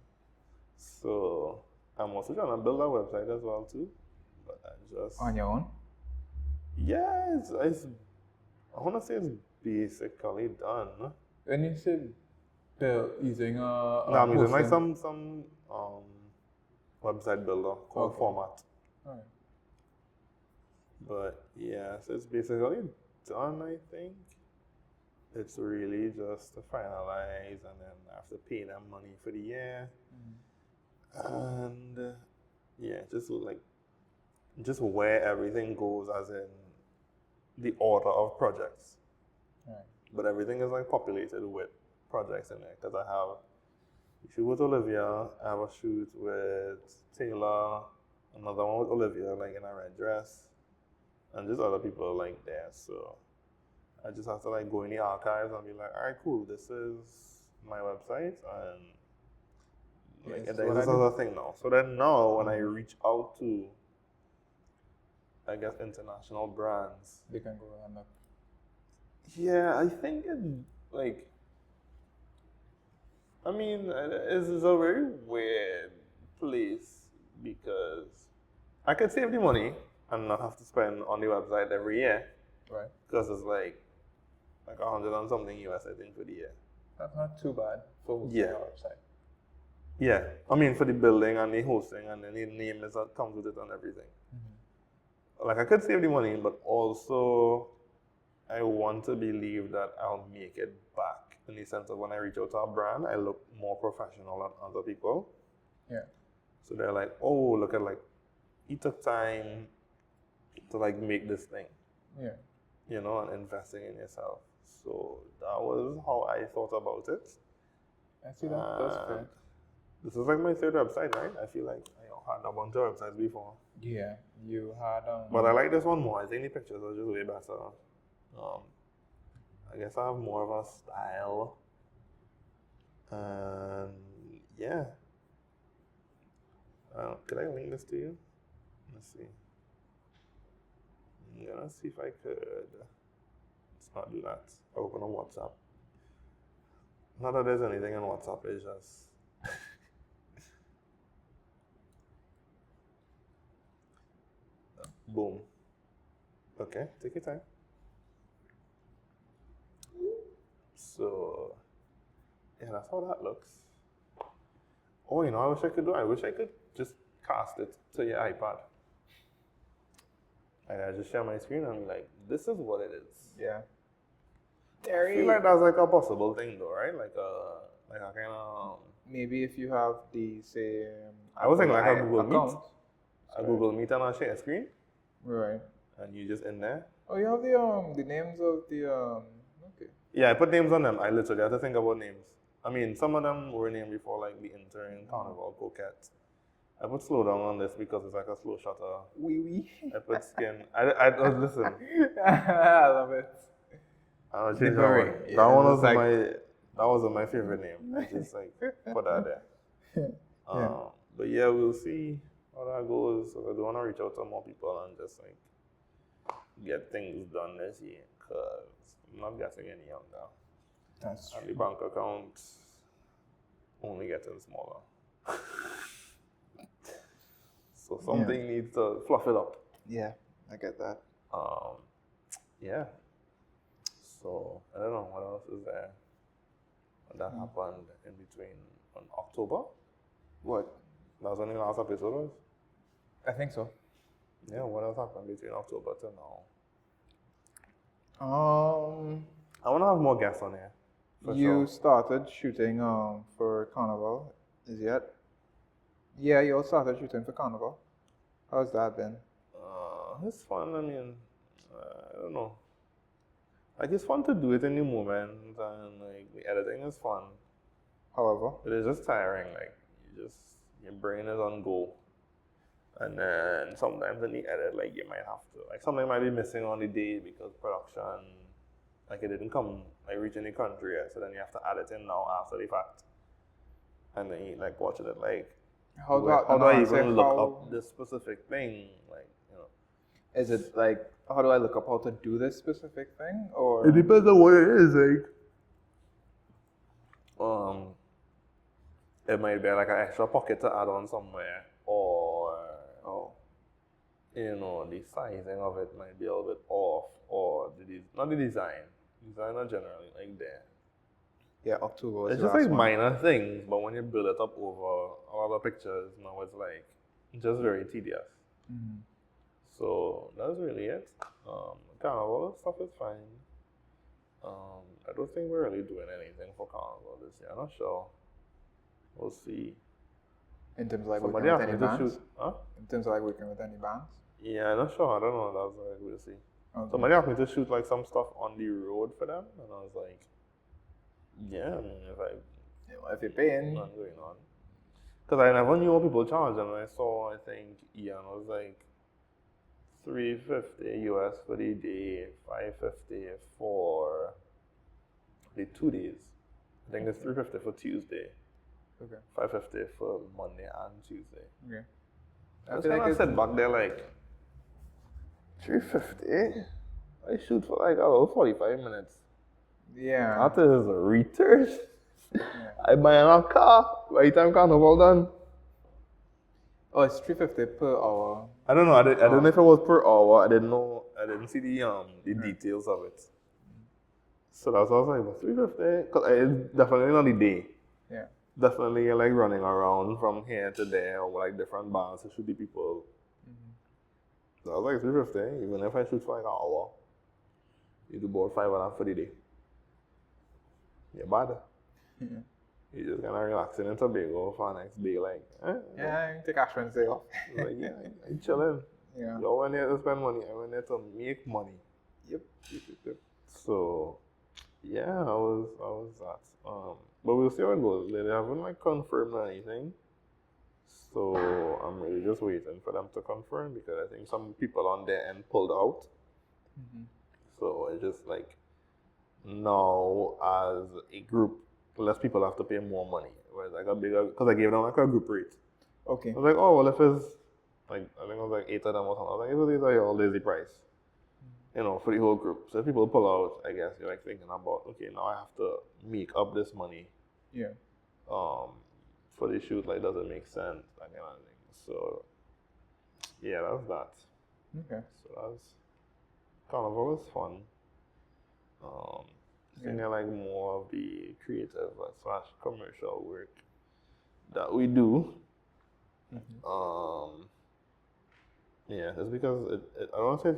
So I'm also trying to build a website as well too. But I just On your own? Yeah, it's I wanna say it's basically done. When you said using No, I'm using like some website builder called Format. Alright. But yeah, so it's basically done, I think. It's really just to finalize, and then I have to pay them money for the year. And yeah, just where everything goes, as in the order of projects. Right. But everything is like populated with projects in there, because I have a shoot with Olivia, I have a shoot with Taylor, another one with Olivia, like in a red dress, and just other people like there. So I just have to like go in the archives and be like, all right, cool, this is my website, and like, this is a thing now. So then now when I reach out to I guess, international brands. They can go and look. Yeah, I think it, like, I mean, it's a very weird place because I could save the money and not have to spend on the website every year Right. because it's like 100 and something US, I think, for the year. That's not too bad for hosting Yeah. your website. Yeah, I mean, for the building and the hosting and then the name that comes with it and everything. Like, I could save the money, but also I want to believe that I'll make it back in the sense of when I reach out to a brand, I look more professional than other people. Yeah. So they're like, oh, look at, like, he took time to, like, make this thing, Yeah. you know, and investing in yourself. So that was how I thought about it. I see that. That's fair. This is like my third website, right? I feel like I had a bunch of websites before. Yeah. You had But I like this one more. I think the pictures are just way better. I guess I have more of a style. And yeah. Could I link this to you? Let's see. I'm gonna see if I could. Let's not do that. Open on WhatsApp. Not that there's anything on WhatsApp, it's just. Boom. Okay, take your time. So, yeah, that's how that looks. Oh, you know, I wish I could do. I wish I could just cast it to your iPad. Like, I just share my screen and be like, this is what it is. Yeah. I feel like that's like a possible thing, though, right? Like a kind of. Maybe if you have the same. I was thinking like a Google account. Meet. A Google Meet and a share screen, Right. and you just in there. Oh, you have the names of the Okay. Yeah, I put names on them. I literally had to think about names. I mean, some of them were named before, like the Intern, Carnival, Coquette. I put slow down on this because it's like a slow shutter. Wee. I put skin. I listen. I love it. I'll change that Jabari, one. yeah, That one was it's like- that wasn't my favorite name. I just like put that there. Yeah. But yeah, we'll see how that goes. So I do want to reach out to more people and just like get things done this year because I'm not getting any younger. That's And the bank account only getting smaller. So something needs to fluff it up. Yeah, I get that. Yeah. So I don't know what else is there. That happened in between on October. What? That was when the last episode was. I think so. Yeah, what else happened between October to now? I want to have more guests on here. For You sure. started shooting for Carnival, is yet? Yeah, you all started shooting for Carnival. How's that been? It's fun. I mean, I don't know. Like, it's fun to do it in the moment, and like the editing is fun. However, But it's just tiring. Like, your brain is on go. And then sometimes in the edit, like, you might have to, like, something might be missing on the day because production, like, it didn't come, like, reaching the country yet. So then you have to add it in now after the fact. And then you, like, watching it, like, how how do I even look how, up this specific thing? Like, you know. Is it like, how do I look up how to do this specific thing? Or It depends on what it is, like. It might be like an extra pocket to add on somewhere, or you know, the sizing of it might be a little bit off, or not the design. Design are generally like there. yeah, October was It's the just last like one. minor things, but when you build it up over a lot of pictures, now it's like just very tedious. Mhm. So that's really it. Carnival stuff is fine. I don't think we're really doing anything for Carnival this year. I'm not sure. We'll see. In terms of like Somebody working with asked any me to bands? shoot. Huh? In terms of like working with any bands? Yeah, I'm not sure. I don't know. That's like we'll see. Okay. Somebody asked me to shoot like some stuff on the road for them, and I was like, yeah, I mean, If you're paying, not going on. Because I never knew what people charge, and I saw, I think, Ian was like $350 US for the day, $550 for the 2 days. I think it's $350 for Tuesday, okay. $550 for Monday and Tuesday. Okay. I was kind of sit back there like, $350. I shoot for like about 45 minutes. Yeah. After is a research. I buy a car by the time carnival done. Oh, it's $350 per hour. I don't know. I don't know if it was per hour. I didn't know. I didn't see the details of it. So that's what I was like, but $350, because it's definitely not the day. Yeah. Definitely like running around from here to there or like different bars to shoot the people. So I was like $350, even if I shoot for like an hour, you do about $5.5 for the day. You're bad. You just kind of relaxing in Tobago for the next day, like, Yeah, I take Ash Wednesday off. like, yeah, I chilling. Yeah. You went there to spend money, I went there to make money. Yep. So, yeah, I was that. But we'll see how it goes. They haven't like confirmed anything. So I'm really just waiting for them to confirm because I think some people on their end pulled out. So it's just like now as a group, less people have to pay more money. Whereas I got bigger because I gave them like a group rate. Okay. I was like, oh well, if it's like I think it was like 8 of them or something. I was like, if it's all lazy price, you know, for the whole group. So if people pull out, I guess you're like thinking about, okay, now I have to make up this money. Yeah. For the shoot, like, does it make sense? That kind of thing. So, yeah, that's that. Okay. So that's Carnival was fun. Seeing like more of the creative slash commercial work that we do. Yeah, it's because I don't say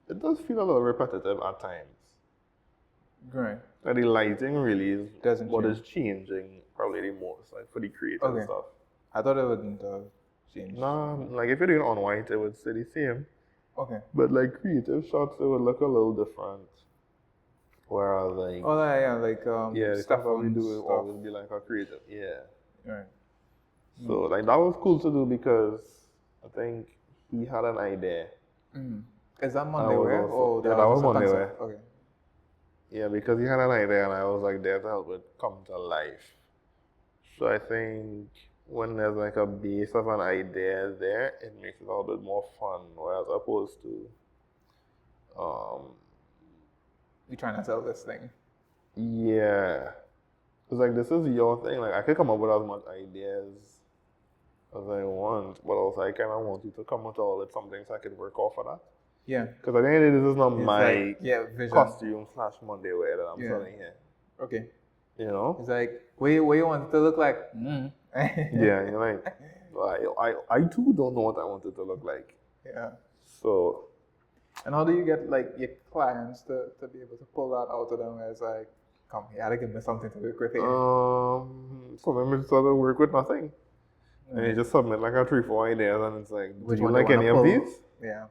it does feel a little repetitive at times. Great. Like the lighting really is Doesn't what change. is changing probably the most, like for the creative stuff. I thought it wouldn't change. Nah, like if you're doing on white, it would stay the same. Okay. But like creative shots, it would look a little different. Whereas like the stuff that we do will always be like a creative. Yeah. Right. So like that was cool to do because I think he had an idea. Is that Monday wear? Oh, that was Monday wear. Okay. Yeah, because he had an idea and I was like there to help it come to life. So I think when there's like a base of an idea there, it makes it a little bit more fun, whereas opposed to we trying to sell this thing. Yeah. It's like this is your thing. Like I could come up with as much ideas as I want, but also I kinda want you to come up with something so I can work off of that. Yeah. Because I think this is not my vision. costume / Monday wear that I'm selling here. Okay. You know? It's like, what you want it to look like? Yeah, you're like, I too don't know what I want it to look like. Yeah. So. And how do you get like your clients to be able to pull that out of them where it's like, come, you gotta give me something to work with here? So maybe just sort of work with nothing. And you just submit like a 3-4 ideas and it's like, do you like any of these? Yeah.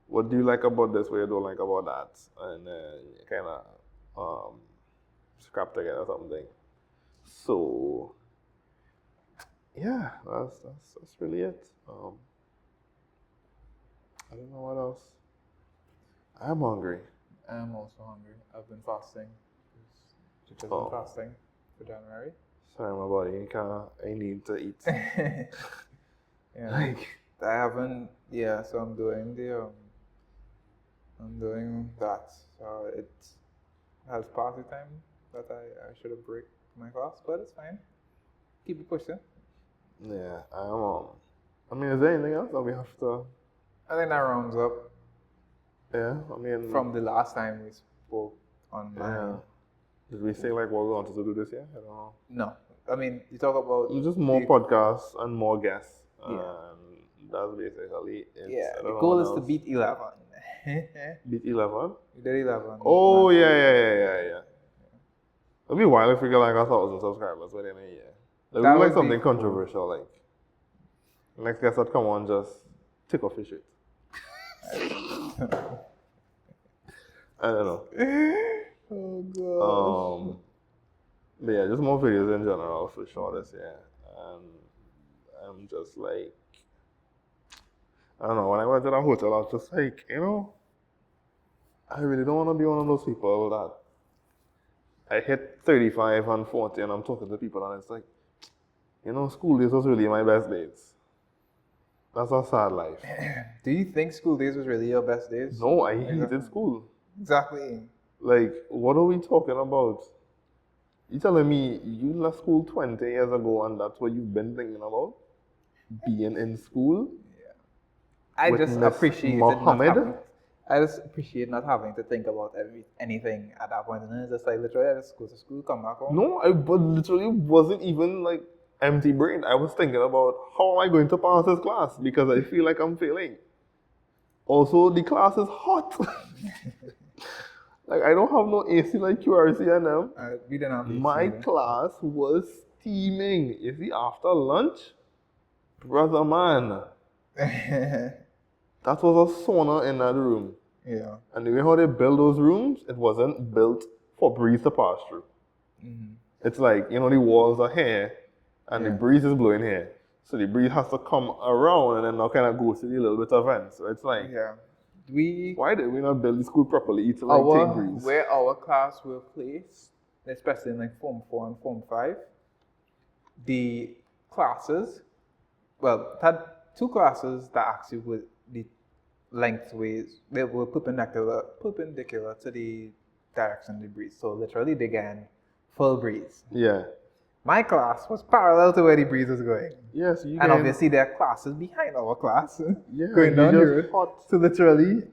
What do you like about this? What you don't like about that? And then you kind of scrap together something. So yeah, that's really it. I don't know what else. I'm hungry. I'm also hungry. I've been fasting. Just been fasting for January. Sorry, my body. I need to eat. Yeah. Like I haven't. Yeah. So I'm doing I'm doing that. So it has passed the time that I should have break my class, but it's fine. Keep it pushing. Yeah. I mean, is there anything else that we have to? I think that rounds up. Yeah, I mean... From the last time we spoke on... Yeah. Did we say like what we wanted to do this year? I don't know. No. I mean, you talk about... Just more podcasts and more guests. And that's basically it. Yeah, the goal is to beat 11. Beat 11? We did 11. Oh, yeah. It'll be wild if we get like 1,000 subscribers within a year. Like, we like something controversial, like... Next guest that come on, just take off your shit. I don't know. Oh gosh. But yeah, just more videos in general for sure this year. And I'm just like, I don't know, when I went to that hotel, I was just like, you know, I really don't want to be one of those people that I hit 35 and 40 and I'm talking to people and it's like, you know, school days was really my best days. That's a sad life. Do you think school days was really your best days? No, I hated school. Exactly. Like, what are we talking about? You telling me you left school 20 years ago and that's what you've been thinking about? Being in school? I With just Miss appreciated Mohammed? I just appreciate not having to think about anything at that point. And it's just like literally I just go to school, come back home. No, I but literally wasn't even like empty brain. I was thinking about how am I going to pass this class because I feel like I'm failing. Also, the class is hot. Like I don't have no AC like QRC and them. We didn't have My class was steaming. You see, after lunch, brother man, that was a sauna in that room. Yeah. And the way how they build those rooms, it wasn't built for breeze to pass through. Mm-hmm. It's like, the walls are here and the breeze is blowing here. So the breeze has to come around and then now kind of goes to the little bit of vent. So it's like, why did we not build the school properly to like take breeze? Where our class were placed, especially in like Form 4 and Form 5, the classes, well, it had two classes that actually were the lengthways, they were perpendicular to the direction of the breeze. So literally they getting full breeze. Yeah. My class was parallel to where the breeze was going. Yes, and obviously there are classes behind our class going down the road. Hot. So literally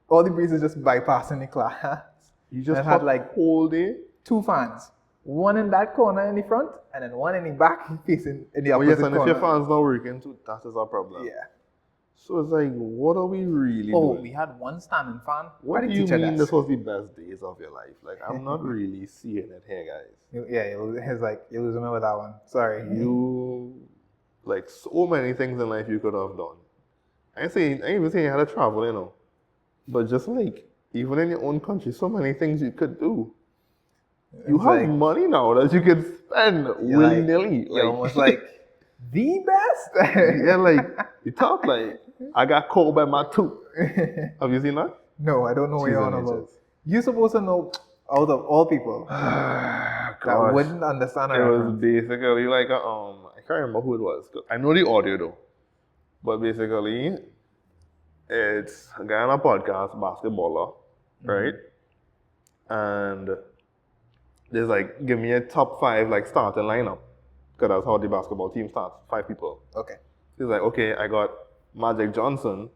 all the breeze is just bypassing the class. You just had like whole day. 2 fans. One in that corner in the front and then one in the back facing in the opposite corner. Yes, and if your fans not working too, that is our problem. Yeah. So it's like, what are we really Oh, doing? we had one standing fan. What do you mean this was the best days of your life? Like, I'm not really seeing it here, guys. It's like, you're losing me with that one. Sorry. Like, so many things in life you could have done. I ain't even saying you had to travel, But just like, even in your own country, so many things you could do. You have money now that you can spend willy-nilly. You're almost like, the best? Yeah, like, you talk like, I got called by my tooth. Have you seen that? No, I don't know what you're on about. You're supposed to know, out of all people, that wouldn't understand it. It was basically like I can't remember who it was. I know the audio though. But basically, it's a guy on a podcast, basketballer, right? And there's like, give me a top 5 like starting lineup. Because that's how the basketball team starts, 5 people. Okay. He's like, okay, I got Magic Johnson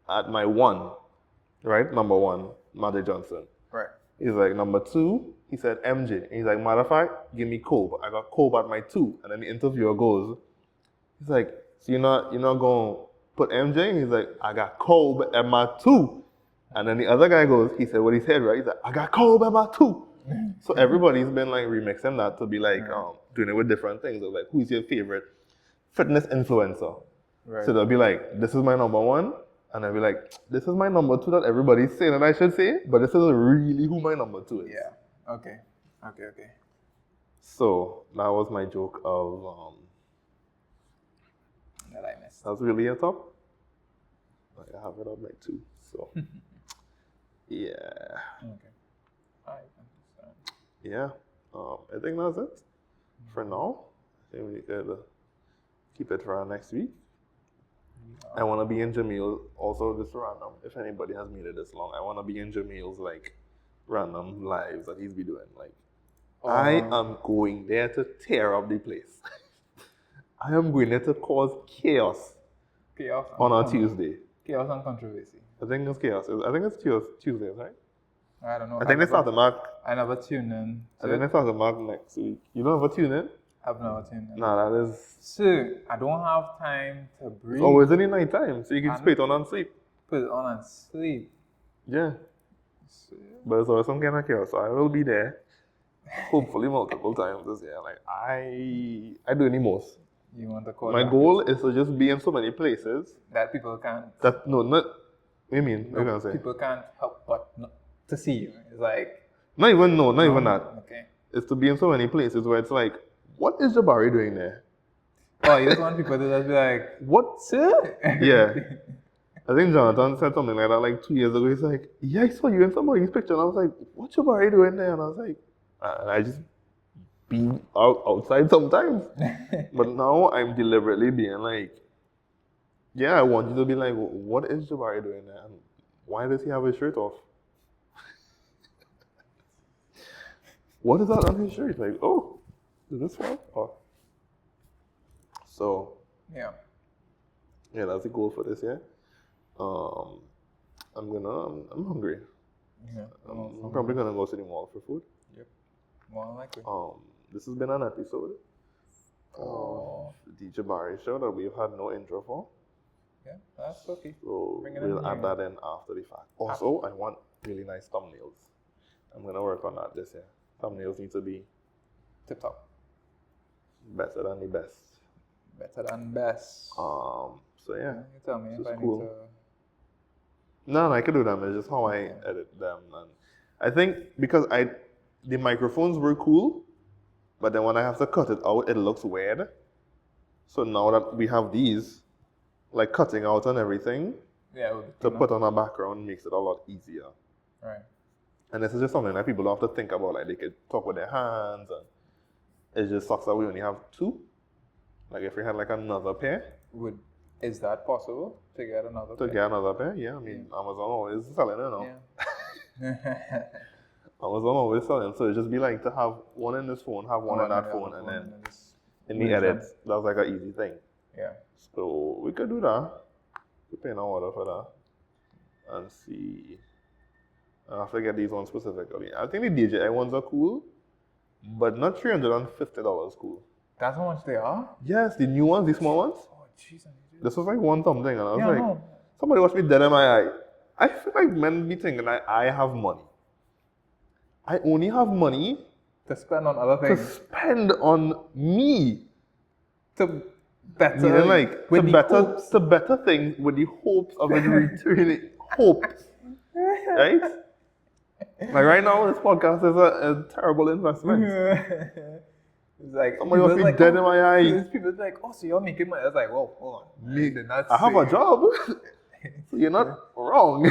at my 1, right? Number 1, Magic Johnson. Right. He's like, number 2, he said MJ. And he's like, matter of fact, give me Kobe. I got Kobe at my 2. And then the interviewer goes, he's like, so you're not going to put MJ? And he's like, I got Kobe at my 2. And then the other guy goes, he said what he said, right? He's like, I got Kobe at my 2. So everybody's been like remixing that to be like doing it with different things. Of like, who's your favorite fitness influencer? Right. So they'll be like, this is my number 1, and they'll be like, this is my number 2 that everybody's saying that I should say, but this is really who my number 2 is. Yeah. Okay. So that was my joke of that I missed. That's really a top. I have it on my 2. So yeah. Okay. Yeah, I think that's it for now. I think we could keep it for our next week. I want to be in Jamil, also just random, if anybody has made it this long, I want to be in Jamil's like random lives that he's be doing. Like, I am going there to tear up the place. I am going there to cause chaos on a Tuesday. Chaos and controversy. I think it's chaos. I think it's Tuesdays, right? I don't know. I think they start the mark. I never tune in. I think they start the mark next week. You don't ever tune in? I've never tuned in. Nah, that is... So, I don't have time to breathe. Oh, it's only night time, so you can just put it on and sleep. Put it on and sleep. Yeah. But it's always some kind of chaos, so I will be there. Hopefully multiple times this year. Like, I do any most. You want to call my goal is to just be in so many places. That people can't... No, not... What do you mean? What are you going to say? People can't help but not to see you. It's like... Not even that. Okay. It's to be in so many places where it's like, what is Jabari doing there? Oh, you just want people to just be like, what, sir? Yeah. I think Jonathan said something like that like 2 years ago. He's like, yeah, I saw you in somebody's picture. And I was like, what's Jabari doing there? And I was like, I just be outside sometimes. But now I'm deliberately being like, Yeah, I want you to be like, what is Jabari doing there? And why does he have his shirt off? What is that on his shirt? Like, oh, is this one? Oh. So, Yeah. yeah, that's the goal for this year. I'm hungry. Yeah. I'm probably gonna go to the mall for food. Yep. More than likely. This has been an episode of the Jabari Show that we've had no intro for. Yeah, that's okay. So Bring it we'll in add here. that in after the fact. Also, I want really nice thumbnails. I'm gonna work on that this year. Thumbnails need to be Tip top. better than the best. Better than best. So yeah. You tell me if This I is need cool. to. No, I can do them. It's just how I edit them. And I think because the microphones were cool, but then when I have to cut it out, it looks weird. So now that we have these, like cutting out and everything, Yeah, it would be to cleaner. put on a background makes it a lot easier. Right. And this is just something that people don't have to think about. Like they could talk with their hands, and it just sucks that we only have two. Like if we had like another pair, Is that possible to get another? to get another pair, yeah. I mean, Amazon always selling it now. Yeah. Amazon always selling. So it'd just be like to have one in this phone, have one in that phone, and then just in the move them. edits, that's like an easy thing. Yeah. So we could do that. We pay an order for that. And see. I have to get these ones specifically. I think the DJI ones are cool, but not $350 cool. That's how much they are? Yes, the new ones, the small ones. Oh, jeez. This was like one something, and I was Yeah, like, no. somebody watched me dead in my eye. I feel like men be thinking I have money. I only have money To spend on other to things. spend on me. To better. Meaning like with the hopes. to better things with the hopes of it returning hopes. Right? Like right now this podcast is a terrible investment. It's like Somebody must people be dead in my eye. People like, oh, so you're making money. I was like, whoa, hold on. Me, Did not I have say- a job. So you're not wrong.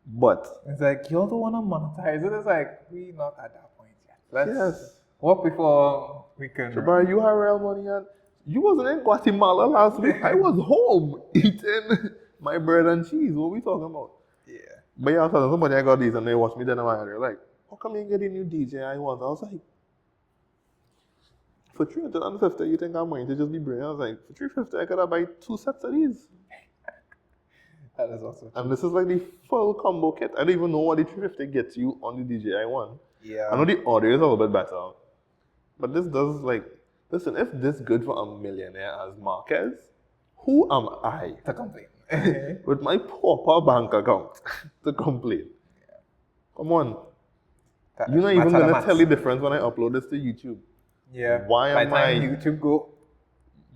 But It's like, you're the one to monetize it. It's like, we not at that point yet. Let's yes. walk before we can. Jabari, you have real money and you wasn't in Guatemala last week. I was home eating my bread and cheese. What are we talking about? Yeah. But yeah, I was telling somebody I got these and they watched me then and they're like, how come you get a new DJI ones? I was like, for $350, you think I'm going to just be brilliant? I was like, for $350, I could have buy 2 sets of these. That is also true. And this is like the full combo kit. I don't even know what the 350 gets you on the DJI one. Yeah. I know the audio is a little bit better. But this does like, listen, if this good for a millionaire as Marquez, who am I To complain. with my pauper bank account to complain? Come on. You're not even going to tell the difference when I upload this to YouTube. Yeah. Why By am the time I- YouTube go?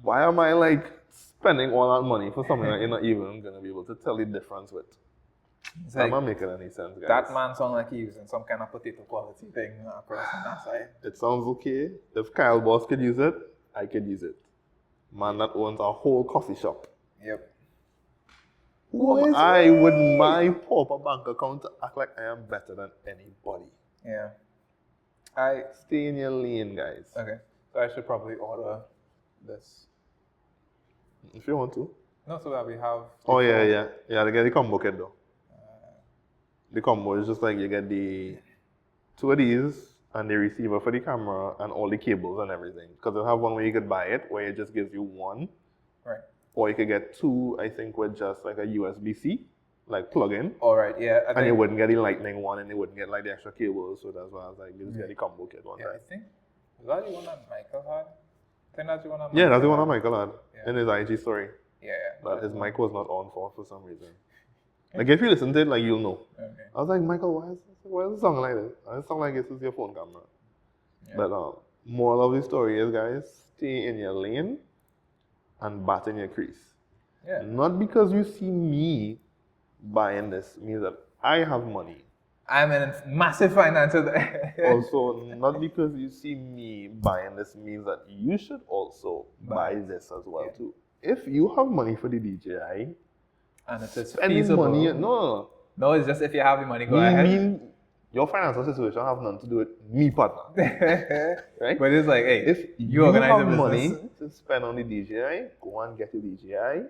Why am I like spending all that money for something that you're not even going to be able to tell the difference with? It's I'm like, not making any sense, guys. that man sound like he's using some kind of potato quality thing across on that side. It sounds okay. If Kyle Boss could use it, I could use it. Man that owns a whole coffee shop. Yep. Who am I with my pauper bank account to act like I am better than anybody? Yeah. Stay in your lane, guys. Okay. So I should probably order this. If you want to. No, so that we have. Oh, yeah. Yeah, they get the combo kit though. The combo is just like you get the 2 of these and the receiver for the camera and all the cables and everything. Because they'll have one where you could buy it, where it just gives you one. Right. Or you could get 2, I think, with just like a USB-C, like plug-in. All right. Yeah. I And you think. wouldn't get the lightning one and you wouldn't get like the extra cables. So that's why I was like, you just get the combo kit one Yeah, time. I think. Is that the one that Michael had? I think that's the one that Yeah, that's the Michael one that had. Michael had Yeah. in his IG story. Yeah. That his mic was not on for some reason. Like if you listen to it, like you'll know. Okay. I was like, Michael, why is it sound like this? And it sound like this is your phone camera. Yeah. But moral of the story is, guys, stay in your lane and bat in your crease. Yeah. Not because you see me buying this means that I have money. I'm in massive financial. Also, not because you see me buying this means that you should also buy this as well Yeah. too. If you have money for the DJI, And it is spending feasible. money, no. No, it's just if you have the money, go You ahead. mean your financial situation have nothing to do with me, partner. Right? But it's like, hey, If you you organize have a business. money to spend on the DJI, go and get your DJI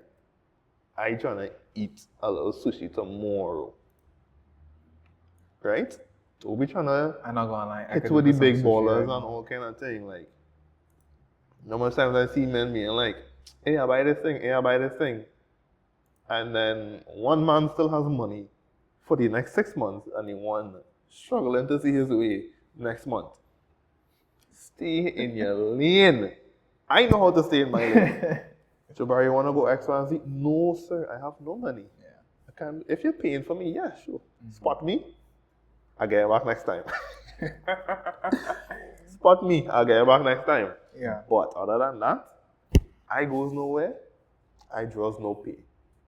I trying to eat a little sushi tomorrow. Right? Don't be trying to I'm not gonna lie. I hit could with do the some big sushi ballers right and now. all kind of thing. Like, no much times I see men being like, hey, I buy this thing, hey, I buy this thing. And then one man still has money for the next 6 months, and the one struggling to see his way next month. Stay in your lane. I know how to stay in my lane. Jabari, you want to go X, Y, and Z? No, sir, I have no money. Yeah. I can. If you're paying for me, yeah, sure. Spot me, I'll get you back next time. Spot me, I'll get you back next time. Yeah. But other than that, I goes nowhere, I draws no pay.